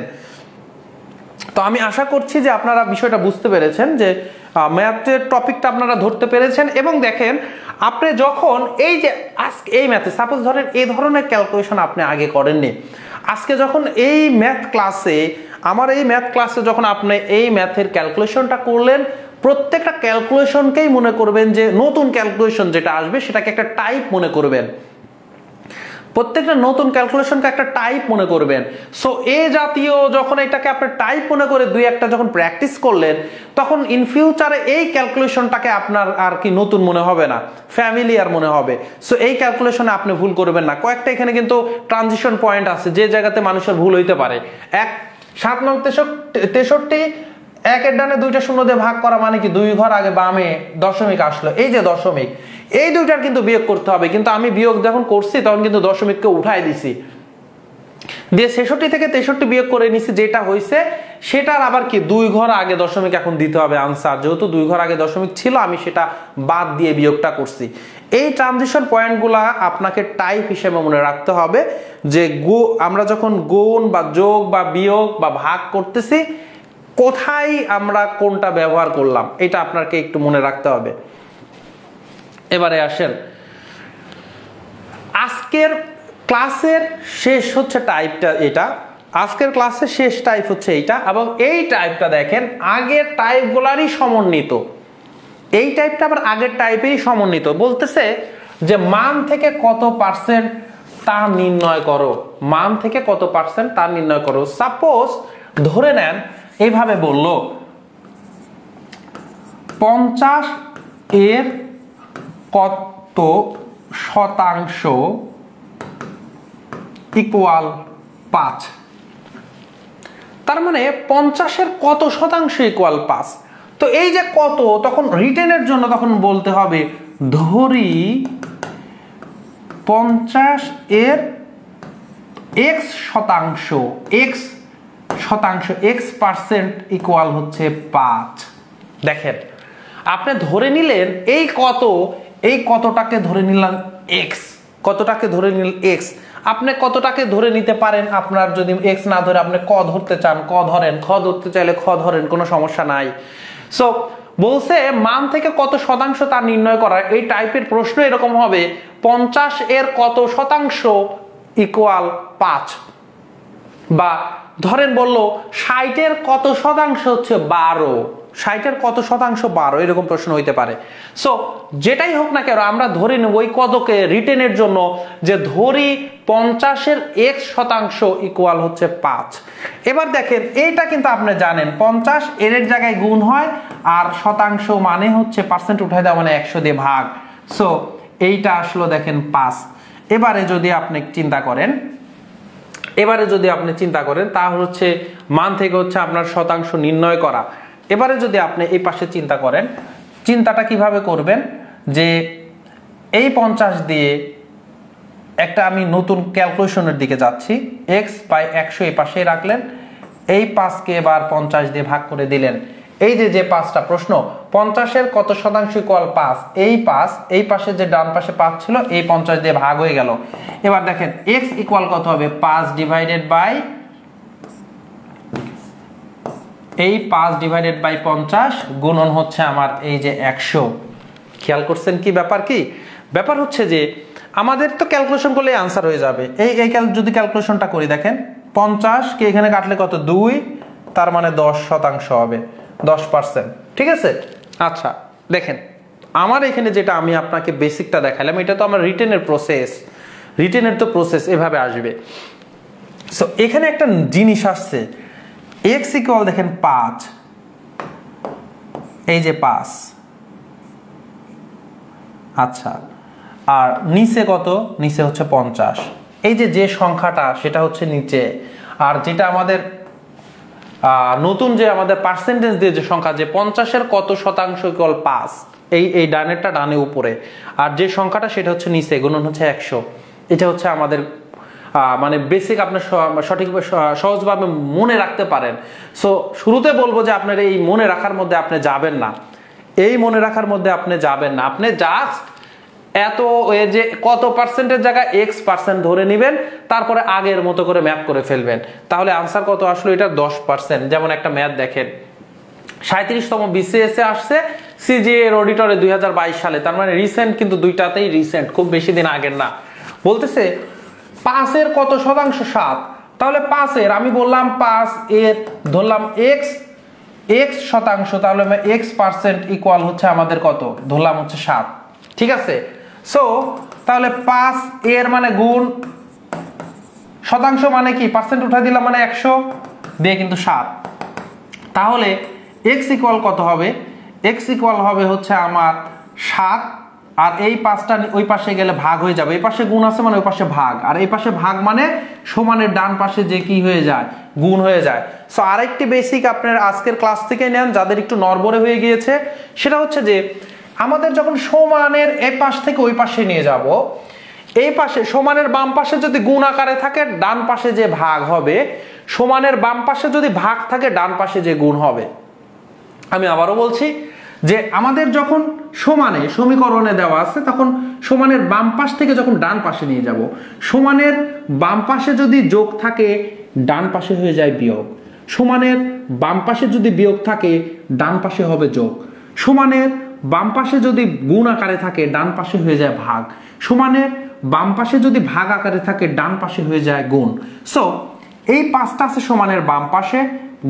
তো আমি আশা করছি যে আপনারা বিষয়টা বুঝতে পেরেছেন, যে ম্যাথের টপিকটা আপনারা ধরতে পেরেছেন। এবং দেখেন আপনি যখন এই যে আজকে এই ম্যাথে সাপোজ ধরেন এই ধরনের ক্যালকুলেশন আপনি আগে করেননি, আজকে যখন এই ম্যাথ ক্লাসে যখন আপনি এই ম্যাথের ক্যালকুলেশনটা করলেন, প্রত্যেকটা ক্যালকুলেশনকেই মনে করবেন যে নতুন ক্যালকুলেশন যেটা আসবে সেটাকে একটা টাইপ মনে করবেন, প্রত্যেকটা নতুন ক্যালকুলেশনকে একটা টাইপ মনে করবেন। সো এ জাতীয় যখন এটাকে আপনি টাইপ মনে করে 2-1টা যখন প্র্যাকটিস করলেন, তখন ইন ফিউচারে এই ক্যালকুলেশনটাকে আপনার আর কি নতুন মনে হবে না, ফ্যামিলিয়ার মনে হবে। সো এই ক্যালকুলেশনে আপনি ভুল করবেন না। কয়েকটা এখানে কিন্তু ট্রানজিশন পয়েন্ট আছে যে জায়গাতে মানুষের ভুল হইতে পারে। 7 নং 63, 1 এর ডানে 2টা শূন্য দিয়ে ভাগ করা মানে কি 2 ঘর আগে বামে দশমিক আসলো, এই যে দশমিক, এই দুইটার কিন্তু বিয়োগ করতে হবে। কিন্তু আমি বিয়োগ যখন করছি তখন কিন্তু দশমিককে উঠাই দিছি, দিয়ে 66 থেকে 63 বিয়োগ করে নিছি, যেটা হয়েছে সেটার আবার কি 2 ঘর আগে দশমিক এখন দিতে হবে আনসার। যেহেতু 2 ঘর আগে দশমিক ছিল, আমি সেটা বাদ দিয়ে বিয়োগটা করছি। এই ট্রানজিশন পয়েন্টগুলা আপনাকে টাইপ হিসেবে মনে রাখতে হবে, যে আমরা যখন গুণ বা যোগ বা বিয়োগ বা ভাগ করতেছি কোথায় আমরা কোনটা ব্যবহার করলাম, এটা আপনাকে একটু মনে রাখতে হবে। এবারে আসেন আজকের ক্লাসের শেষ হচ্ছে টাইপটা, এটা আজকের ক্লাসের শেষ টাইপ হচ্ছে এইটা। এবং এই টাইপটা দেখেন আগের টাইপগুলারই সমন্বিত, এই টাইপটা আবার আগের টাইপেরই সমন্বিত। বলতেছে যে মান থেকে কত পার্সেন্ট তা নির্ণয় করো, মান থেকে কত পার্সেন্ট তা নির্ণয় করো। সাপোজ ধরে নেন এইভাবে বললো 50 এর কত শতাংশ ইকুয়াল 5, তার মানে 50 এর কত শতাংশ ইকুয়াল 5। তো এই যে কত, তখন রিটেনের জন্য তখন বলতে হবে ধরি 50 এর x শতাংশ x পার্সেন্ট ইকুয়াল হচ্ছে 5। দেখেন আপনি ধরে নিলেন এই কত, এই কতটাকে ধরে নিলাম x, কতটাকে ধরে নিল এক্স, আপনি কতটাকে ধরে নিতে পারেন। আপনার যদি এক্স না ধরে আপনি ক ধরতে চান ক ধরেন, খ ধরতে চাইলে খ ধরেন, কোনো সমস্যা নাই। সো বলছে মান থেকে কত শতাংশ তা নির্ণয় করা, এই টাইপের প্রশ্ন এরকম হবে 50 এর কত শতাংশ ইকুয়াল 5, বা ধরেন বললো 60 এর কত শতাংশ হচ্ছে 12, 60 এর কত শতাংশ 12, এরকম প্রশ্ন হইতে পারে। সো যেটাই হোক না কেন আমরা ধরে নেব ওই কতকে রিটেনের জন্য, যে ধরি 50 এর x শতাংশ ইকুয়াল হচ্ছে 5। এবার দেখেন এইটা কিন্তু আপনি জানেন 50 এর জায়গায় গুণ হয়, আর শতাংশ মানে হচ্ছে পার্সেন্ট উঠাই দেওয়া মানে 100 দিয়ে ভাগ। সো এইটা আসলো দেখেন 5। এবারে যদি আপনি চিন্তা করেন, তাহলে হচ্ছে মান থেকে হচ্ছে আপনার শতাংশ নির্ণয় করা। এবারে যদি আপনি এই পাশে চিন্তা করেন, চিন্তাটা কিভাবে করবেন, যে এই 50 দিয়ে একটা আমি নতুন ক্যালকুলেশনের দিকে যাচ্ছি, x বাই 100 এই পাশে রাখলেন, এই 5কে এবার 50 দিয়ে ভাগ করে দিলেন। এই যে 5টা প্রশ্ন 50 এর কত শতাংশ ইকুয়াল 5, এই 5 এই পাশে যে ডান পাশে 5 ছিল এই 50 দিয়ে ভাগ হয়ে গেল। এবার দেখেন x ইকুয়াল কত হবে, 5 ডিভাইডেড বাই এই 5 ডিভাইডেড বাই 50 গুণন হচ্ছে আমার এই যে 100। খেয়াল করছেন কি ব্যাপার? কি ব্যাপার হচ্ছে যে আমাদের তো ক্যালকুলেশন করলে আনসার হয়ে যাবে। এই যদি ক্যালকুলেশনটা করি দেখেন 50 কে এখানে কাটলে কত 2, তার মানে 10% হবে, 10%। ঠিক আছে? আচ্ছা দেখেন আমার এখানে যেটা আমি আপনাকে বেসিকটা দেখালাম, এটা তো আমার রিটেনের তো প্রসেস এভাবে আসবে। সো এখানে একটা জিনিস আসছে, x ইকুয়াল দেখেন 5, এই যে 5, আচ্ছা আর নিচে কত, নিচে হচ্ছে 50। এই যে সংখ্যাটা সেটা হচ্ছে নিচে, আর যেটা আমাদের নতুন যে আমাদের পার্সেন্টেজ দিয়ে যে সংখ্যা, যে 50 এর কত শতাংশ ইকুয়াল 5, এই ডানেরটা ডানে উপরে, আর যে সংখ্যাটা সেটা হচ্ছে নিচে, গুণন হচ্ছে 100। এটা হচ্ছে আমাদের মানে বেসিক, আপনি সঠিকভাবে সহজভাবে মনে রাখতে পারেন। সো শুরুতে বলবো যে আপনার এই মনে রাখার মধ্যে আপনি যাবেন না, আপনি জাস্ট এত যে কত পার্সেন্টের জায়গায় x% ধরে নেবেন, তারপরে আগের মতো করে ম্যাথ করে ফেলবেন, তাহলে আনসার কত আসলো, এটা 10%। যেমন একটা ম্যাথ দেখেন, 37তম BCS এ আসছে CGA এর অডিটরে 2022 সালে, তার মানে রিসেন্ট, কিন্তু দুইটাতেই রিসেন্ট, খুব বেশি দিন আগের না। বলতেছে 5 এর কত শতাংশ 7, তাহলে 5 এর আমি বললাম 5 এর ধরলাম x শতাংশ, তাহলে x% ইকুয়াল হচ্ছে আমাদের কত ধরলাম হচ্ছে 7। ঠিক আছে? সো তাহলে 5 এর মানে গুণ শতাংশ মানে কি, পার্সেন্ট উঠাই দিলাম মানে 100 দিয়ে কিন্তু 7, তাহলে x ইকুয়াল কত হবে, x ইকুয়াল হবে হচ্ছে আমার 7, আর এই 5টা ওই পাশে গেলে ভাগ হয়ে যাবে, এই পাশে গুণ আছে মানে ওই পাশে ভাগ, আর এই পাশে ভাগ মানে সমানের ডান পাশে যে কি হয়ে যায়, গুণ হয়ে যায়। সো আরেকটি বেসিক আপনার আজকের ক্লাস থেকে নেন, যাদের একটু নড়বড়ে হয়ে গিয়েছে, সেটা হচ্ছে যে আমাদের যখন সমানের এই পাশ থেকে ওই পাশে নিয়ে যাব, এই পাশে সমানের বাম পাশে যদি গুণ আকারে থাকে, ডান পাশে যে ভাগ হবে, সমানের বাম পাশে যদি ভাগ থাকে, ডান পাশে যে গুণ হবে। আমি আবারও বলছি যে আমাদের যখন সমানে সমীকরণে দেওয়া আছে, তখন সমানের বাম পাশ থেকে যখন ডান পাশে নিয়ে যাব, সমানের বাম পাশে যদি যোগ থাকে, ডান পাশে হয়ে যায় বিয়োগ, সমানের বাম পাশে যদি বিয়োগ থাকে, ডান পাশে হবে যোগ, সমানের বাম পাশে যদি গুণ আকারে থাকে, ডান পাশে হয়ে যায় ভাগ, সমানের বাম পাশে যদি ভাগ আকারে থাকে, ডান পাশে হয়ে যায় গুণ। সো এই 5টা আছে সমানের বাম পাশে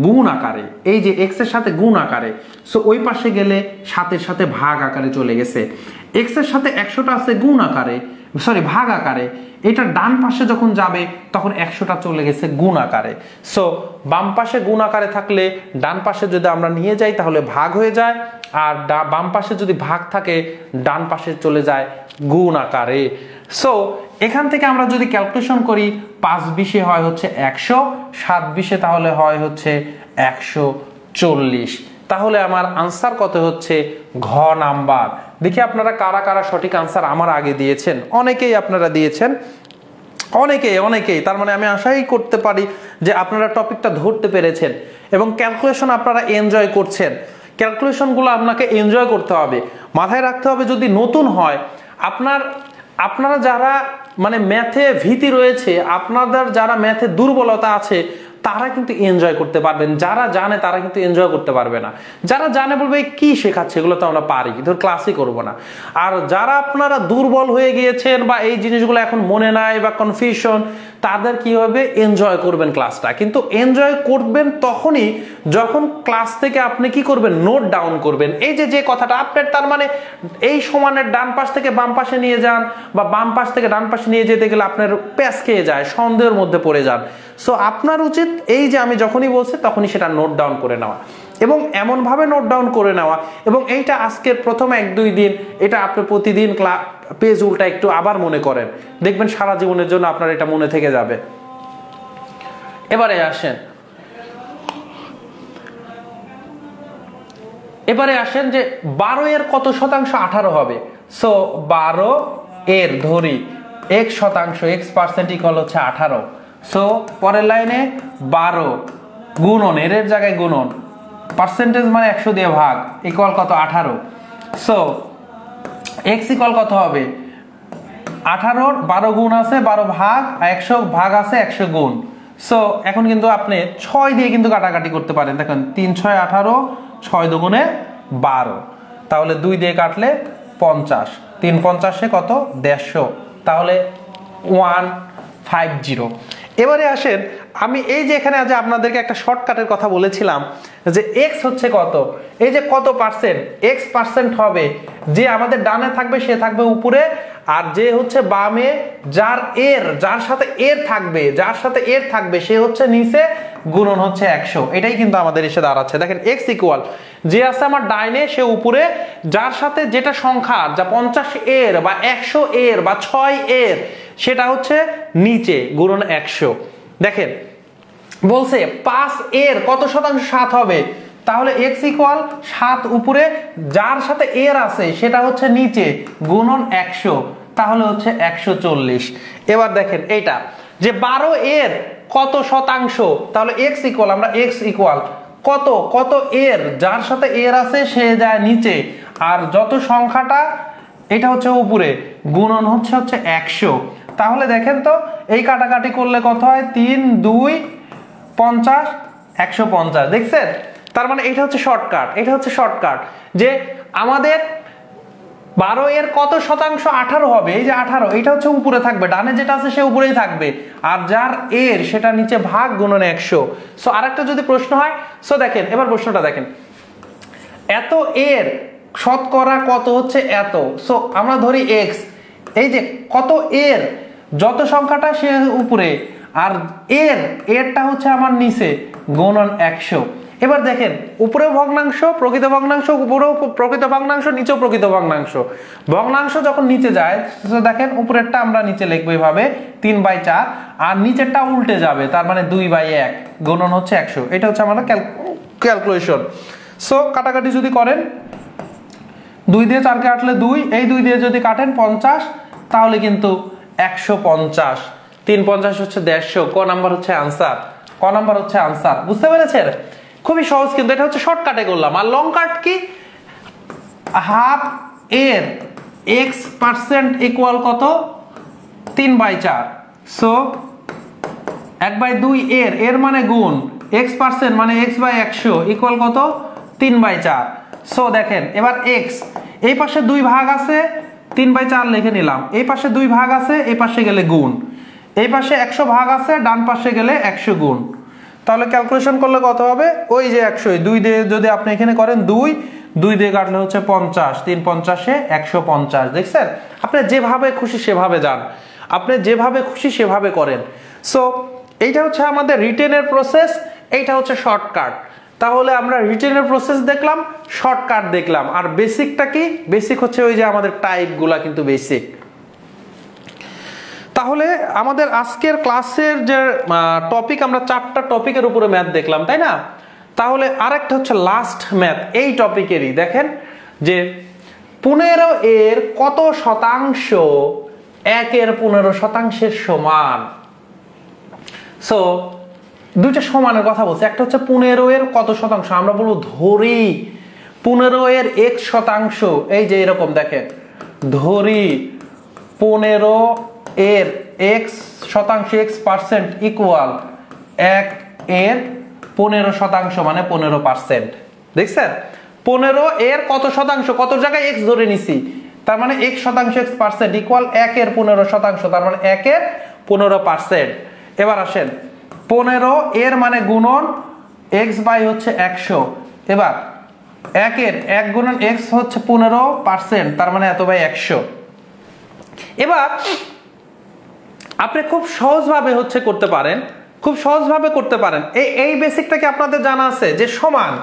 গুণ আকারে, এই যে x এর সাথে গুণ আকারে, সো ওই পাশে গেলে 7 সাথে ভাগ আকারে চলে গেছে। x এর সাথে 100টা আছে গুণ আকারে, সরি ভাগ আকারে, এটা ডান পাশে যখন যাবে তখন 100টা চলে গেছে গুণ আকারে। সো বাম পাশে গুণ আকারে থাকলে ডান পাশে যদি আমরা নিয়ে যাই তাহলে ভাগ হয়ে যায়, আর বাম পাশে যদি ভাগ থাকে ডান পাশে চলে যায় গুণ আকারে। সো এখান থেকে আমরা যদি ক্যালকুলেশন করি, 5-20 হয় হচ্ছে 100, 7-20 তাহলে হয় হচ্ছে 140। তাহলে আমার আনসার কত হচ্ছে, ঘ নাম্বার। দেখি আপনারা কারা কারা সঠিক আনসার আমার আগে দিয়েছেন। অনেকেই আপনারা দিয়েছেন, অনেকেই, তার মানে আমি আশাই করতে পারি যে আপনারা টপিকটা ধরতে পেরেছেন এবং ক্যালকুলেশন আপনারা এনজয় করছেন। ক্যালকুলেশনগুলো আপনাকে এনজয় করতে হবে, মাথায় রাখতে হবে। যদি নতুন হয়, আপনারা যারা মানে ম্যাথে ভীতি রয়েছে, আপনাদের যারা ম্যাথে দুর্বলতা আছে তারা কিন্তু এনজয় করতে পারবেন, যারা জানে তারা কিন্তু এনজয় করতে পারবে না। যারা জানে বলবে কি শেখাচ্ছে, এগুলো তো আমরা পারি, ধর ক্লাসই করবো না। আর যারা আপনারা দুর্বল হয়ে গিয়েছেন বা এই জিনিসগুলো এখন মনে নাই বা কনফিউশন, তাদের কি হবে, এনজয় করবেন ক্লাসটা। কিন্তু এনজয় করবেন তখনই যখন ক্লাস থেকে আপনি কি করবেন, নোট ডাউন করবেন। এই যে কথাটা আপনার, তার মানে এই সমানের ডান পাশ থেকে বাম পাশে নিয়ে যান বা বাম পাশ থেকে ডান পাশে নিয়ে যেতে গেলে আপনার প্যাচ খেয়ে যায়, সন্দেহের মধ্যে পড়ে যান। সো আপনার উচিত এই যে আমি যখনই বলছি তখনই সেটা নোট ডাউন করে নেওয়া, এবং এমনভাবে নোট ডাউন করে নেওয়া, এবং এইটা আজকের প্রথম 1-2 দিন এটা আপনি প্রতিদিন পেজ উল্টা একটু আবার মনে করেন, দেখবেন সারা জীবনের জন্য আপনার এটা মনে থেকে যাবে। এবারে আসেন যে 12 এর কত শতাংশ 18 হবে। সো 12 এর ধরি x% x% ইকুয়াল হচ্ছে 18। সো পরের লাইনে 12 গুণন এর জায়গায় গুণন, পার্সেন্টেজ মানে 100 দিয়ে ভাগ, ইকুয়াল কত, 18। সো x ইকুয়াল কত হবে, 18 12 গুণ আছে 12 ভাগ, 100 ভাগ আছে 100 গুণ। সো এখন কিন্তু আপনি 6 দিয়ে কিন্তু কাটাকাটি করতে পারেন। দেখেন 3 6 18, 6 দুগুণে 12, তাহলে 2 দিয়ে কাটলে 50, 3 50 কত, 150, তাহলে 150। এবারে আসেন, আমি এই যে এখানে আজ আপনাদেরকে একটা শর্টকাটের কথা বলেছিলাম যে x হচ্ছে কত, এই যে কত পার্সেন্ট, x% হবে, যে আমাদের ডানে থাকবে সে থাকবে উপরে, আর যে হচ্ছে বামে যার সাথে এর থাকবে সে হচ্ছে নিচে, গুণন হচ্ছে 100। এটাই কিন্তু আমাদের এসে দাঁড়াচ্ছে। দেখেন x ইকুয়াল, যে আছে আমার ডাইনে সে উপরে, যার সাথে যেটা সংখ্যা, যা 50 এর বা 100 এর বা 6 এর, সেটা হচ্ছে নিচে, গুণন 100। দেখেন বলছে 5 এর কত শতাংশ 7 হবে, তাহলে x ইকুয়াল 7 উপরে, যার সাথে এর আছে সেটা হচ্ছে নিচে, গুণন 100, তাহলে হচ্ছে 140। এবার দেখেন এইটা যে 12 এর কত শতাংশ, তাহলে x ইকুয়াল, আমরা x ইকুয়াল কত এর, যার সাথে এর আছে সে যায় নিচে, আর যত সংখ্যাটা এটা হচ্ছে উপরে, গুণন হচ্ছে 100। তাহলে দেখেন তো এই কাটাকাটি করলে কত হয়, 3 2 50, 150, দেখছেন? তার মানে এটা হচ্ছে শর্টকাট, যে আমাদের 12 এর কত শতাংশ 18 হবে, এই যে 18, এটা হচ্ছে উপরে থাকবে, ডানে যেটা আছে সে উপরেই থাকবে, আর যার এর সেটা নিচে, ভাগ, গুণন 100। সো আরেকটা যদি প্রশ্ন হয়, সো দেখেন এবার প্রশ্নটা দেখেন, এত এর শতকরা কত হচ্ছে এত। সো আমরা ধরি x, এই যে কত এর, যত সংখ্যাটা সে উপরে, আর এরটা হচ্ছে আমার নিচে, গুণন 100। এবার দেখেন উপরে ভগ্নাংশ, প্রকৃত ভগ্নাংশ, উপরেও প্রকৃত ভগ্নাংশ, নিচেও প্রকৃত ভগ্নাংশ। ভগ্নাংশ যখন নিচে যায়, তো দেখেন উপরেরটা আমরা নিচে লিখবো এইভাবে 3/4, আর নিচেরটা উল্টে যাবে, তার মানে 2/1, গুণন হচ্ছে 100। এটা হচ্ছে আমাদের ক্যালকুলেশন। সো কাটাকাটি যদি করেন, 2 দিয়ে 4 কে কাটলে 2, এই 2 দিয়ে যদি কাটেন 50, তাহলে কিন্তু 150, 3 50 হচ্ছে 150। ক নাম্বার হচ্ছে আনসার, বুঝতে পেরেছেন? খুবই সহজ, কিন্তু এটা হচ্ছে শর্টকাটে করলাম। আর লং কাট কি, হাফ এর x% ইকুয়াল কত, 3/4। সো 1/2 এর মানে গুণ, x% মানে x/100 ইকুয়াল কত, 3/4। সো দেখেন এবার x, এই পাশে 2 ভাগ আছে, 3/4 লিখে নিলাম, এই পাশে 2 ভাগ আছে, এই পাশে গেলে গুণ, এই পাশে 100 ভাগ আছে, ডান পাশে গেলে 100 গুণ। তাহলে ক্যালকুলেশন করলে কত হবে, ওই যে 100, 2 দিয়ে যদি আপনি এখানে করেন, 2 দিয়ে কাটলে হচ্ছে 50, 3 50 150। দেখছেন, আপনি যেভাবে খুশি সেভাবে যান, আপনি যেভাবে খুশি সেভাবে করেন। সো এইটা হচ্ছে আমাদের রিটেনের প্রসেস, এইটা হচ্ছে শর্টকাট। তাহলে আমরা রিটেনের প্রসেস দেখলাম, শর্টকাট দেখলাম, আর বেসিকটা কি, বেসিক হচ্ছে ওই যে আমাদের টাইপগুলা কিন্তু বেসিক। তাহলে আমাদের আজকের ক্লাসের যে টপিক, আমরা 4টা টপিকের উপরে ম্যাথ দেখলাম, তাই না? তাহলে আরেকটা হচ্ছে লাস্ট ম্যাথ এই টপিকেরই। দেখেন যে 15 এর কত শতাংশ 1 এর 15% সমান। সো দুইটা সমানের কথা বলছি, একটা হচ্ছে 15 এর কত শতাংশ, আমরা বলবো ধরি 15 এর x%, এই যে এরকম দেখেন, ধরি 15 এর x শতাংশ x% ইকুয়াল 1 এর 15% মানে 15%। দেখছেন 15 এর কত শতাংশ, কত জায়গায় x ধরে নিছি, তার মানে x শতাংশ x% ইকুয়াল 1 এর 15%, তার মানে 1 এর 15%। এবার আসেন 15 এর মানে গুণন x বাই হচ্ছে 100। এবার 1 এর 1 গুণন x হচ্ছে 15%, তার মানে এত বাই 100। এবার আপনি খুব সহজভাবে হচ্ছে করতে পারেন, খুব সহজভাবে করতে পারেন। এই বেসিকটা কি আপনাদের জানা আছে যে সমান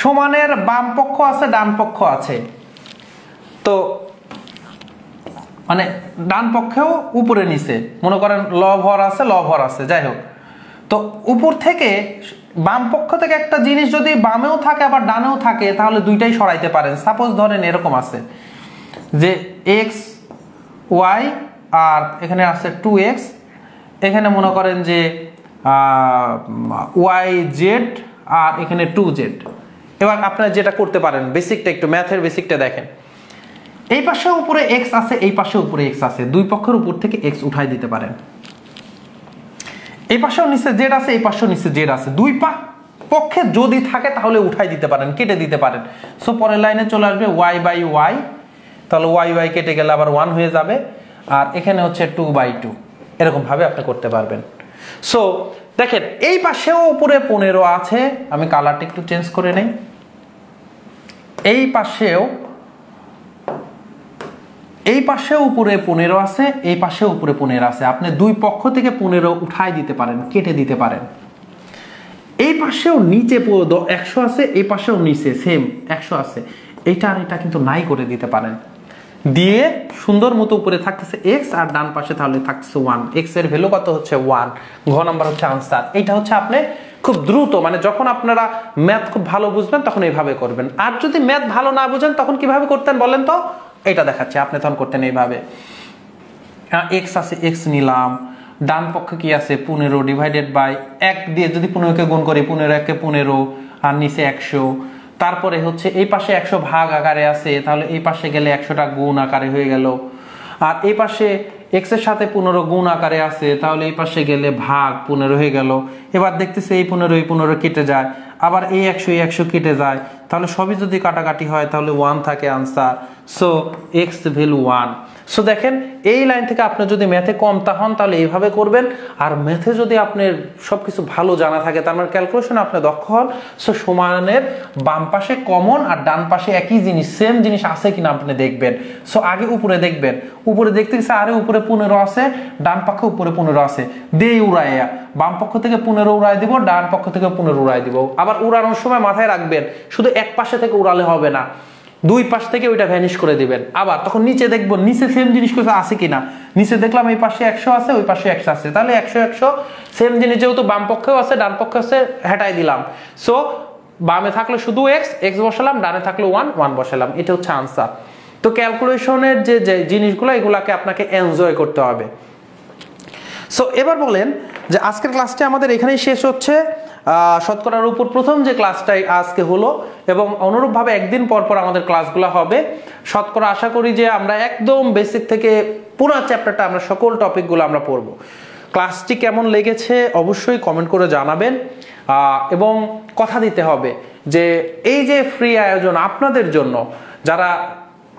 সমানের বাম পক্ষ আছে ডান পক্ষ আছে, তো মানে ডান পক্ষেও উপরে নিচে মনে করেন লব হর আছে, যাই হোক, তো উপর থেকে বাম পক্ষ থেকে একটা জিনিস যদি বামেও থাকে আবার ডানেও থাকে তাহলে দুইটাই সরাইতে পারেন। সাপোজ ধরেন এরকম আছে যে x y আর এখানে আছে 2x, এখানে মনে করেন যে y z আর এখানে 2z। এবার আপনারা যেটা করতে পারেন বেসিকটা একটু ম্যাথের বেসিকটা দেখেন, এই পাশে উপরে x আছে এই পাশে উপরে x আছে, দুই পক্ষের উপর থেকে x উঠাই দিতে পারেন। এই পাশেও নিচে z আছে এই পাশেও নিচে z আছে, দুই পক্ষে যদি থাকে তাহলে উঠাই দিতে পারেন, কেটে দিতে পারেন। সো পরের লাইনে চলে আসবে y বাই y, তাহলে y কেটে গেলে আবার 1 হয়ে যাবে, আর এখানে হচ্ছে 2/2, এরকম ভাবে আপনি করতে পারবেন। সো দেখেন এই পাশেও উপরে 15 আছে, আমি কালারটা একটু চেঞ্জ করে নেই, এই পাশেও উপরে 15 আছে এই পাশেও উপরে 15 আছে, আপনি দুই পক্ষ থেকে 15 উঠাই দিতে পারেন, কেটে দিতে পারেন। এই পাশেও নিচে 100 আছে এই পাশেও নিচে সেম 100 আছে, এইটা আর এটা কিন্তু নাই করে দিতে পারেন, দিয়ে সুন্দর মতো উপরে থাকতেছে x আর ডান পাশে তাহলে থাকতেছে 1, x এর ভ্যালু কত হচ্ছে 1, ঘ নাম্বার হচ্ছে আনসার। এটা হচ্ছে আপনি খুব দ্রুত, মানে যখন আপনারা ম্যাথ খুব ভালো বুঝবেন তখন এইভাবে করবেন, আর যদি ম্যাথ ভালো না বুঝেন তখন কিভাবে করতেন বলেন তো, এটা দেখাচ্ছি, আপনি তখন করতেন এইভাবে, x আছে x নিলাম, ডান পক্ষে কি আছে 15 ডিভাইডেড বাই 1 দিয়ে যদি 15 কে গুণ করি 15 1 15 আর নিচে 100, তারপরে হচ্ছে এই পাশে 100 ভাগ আকারে আছে তাহলে এই পাশে গেলে 100টা গুণ আকারে হয়ে গেল, আর এই পাশে x এর সাথে 15 গুণ আকারে আছে তাহলে এই পাশে গেলে ভাগ 15 হয়ে গেল। এবার দেখতেছে এই 15 কেটে যায়, আবার এই 100 কেটে যায়, তাহলে সবই যদি কাটাকাটি হয় তাহলে 1 থাকে answer. So x value 1। So দেখেন এই লাইন থেকে আপনি যদি ম্যাথে কমতা হন তাহলে এইভাবে করবেন, আর ম্যাথে যদি আপনার সবকিছু ভালো জানা থাকে তার মানে ক্যালকুলেশন আপনি দক্ষ হন, সো সমানের বাম পাশে কমন আর ডান পাশে একই জিনিস সেম জিনিস আছে কিনা আপনি দেখবেন। সো আগে উপরে দেখবেন, উপরে দেখতে গেছে আরে উপরে 15 আছে ডান পক্ষে উপরে 15 আছে, দিয়ে উড়াইয়া বাম পক্ষ থেকে 15 উড়াই দিব, ডান পক্ষ থেকে 15 উড়াই দিব। আবার উড়ানোর সময় মাথায় রাখবেন শুধু এক পাশে থেকে উড়ালে হবে না, দুই পাশ থেকে ওইটা ভ্যানিশ করে দিবেন। আবার তখন নিচে দেখবো নিচে সেম জিনিস কিছু আছে কিনা, নিচে দেখলাম এই পাশে 100 আছে ওই পাশে 100 আছে, তাহলে 100 সেম জিনিস যেহেতু বাম পক্ষেও আছে ডান পক্ষে আছে হেঁটাই দিলাম। সো বামে থাকলে শুধু x বসালাম, ডানে থাকলে 1 বসালাম, এটা হচ্ছে আনসার। তো ক্যালকুলেশনের যে জিনিসগুলো এগুলাকে আপনাকে এনজয় করতে হবে। সো এবার বলেন যে আজকের ক্লাসটি আমাদের এখানেই শেষ হচ্ছে, শতকরার উপর প্রথম যে ক্লাসটাই আজকে হলো, এবং অনুরূপভাবে একদিন পর পর আমাদের ক্লাসগুলো হবে। শতকরা আশা করি যে আমরা একদম বেসিক থেকে পুরো চ্যাপ্টারটা আমরা সকল টপিকগুলো আমরা পড়ব। ক্লাসটি কেমন লেগেছে অবশ্যই কমেন্ট করে জানাবেন, এবং কথা দিতে হবে যে এই যে ফ্রি আয়োজন আপনাদের জন্য, যারা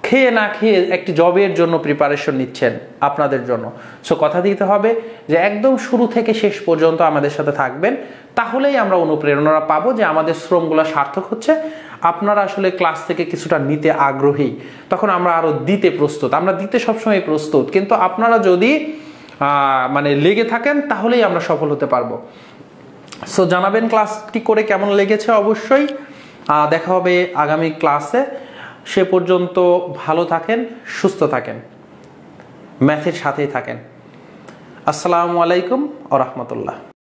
খেয়ে না খেয়ে একটি জবের জন্য প্রিপারেশন নিচ্ছেন আপনাদের জন্য, সো কথা দিতে হবে যে একদম শুরু থেকে শেষ পর্যন্ত আমাদের সাথে থাকবেন, তাহলেই আমরা অনুপ্রেরণা পাবো যে আমাদের শ্রমগুলো সার্থক হচ্ছে, আপনারা আসলে ক্লাস থেকে কিছুটা নিতে আগ্রহী, তখন আমরা আরো দিতে প্রস্তুত, আমরা দিতে সবসময় প্রস্তুত, কিন্তু আপনারা যদি মানে লেগে থাকেন তাহলেই আমরা সফল হতে পারবো। সো জানাবেন ক্লাসটি করে কেমন লেগেছে, অবশ্যই দেখা হবে আগামী ক্লাসে। সে পর্যন্ত ভালো থাকেন, সুস্থ থাকেন, ম্যাথের সাথেই থাকেন। আসসালামু আলাইকুম ওয়া রাহমাতুল্লাহ।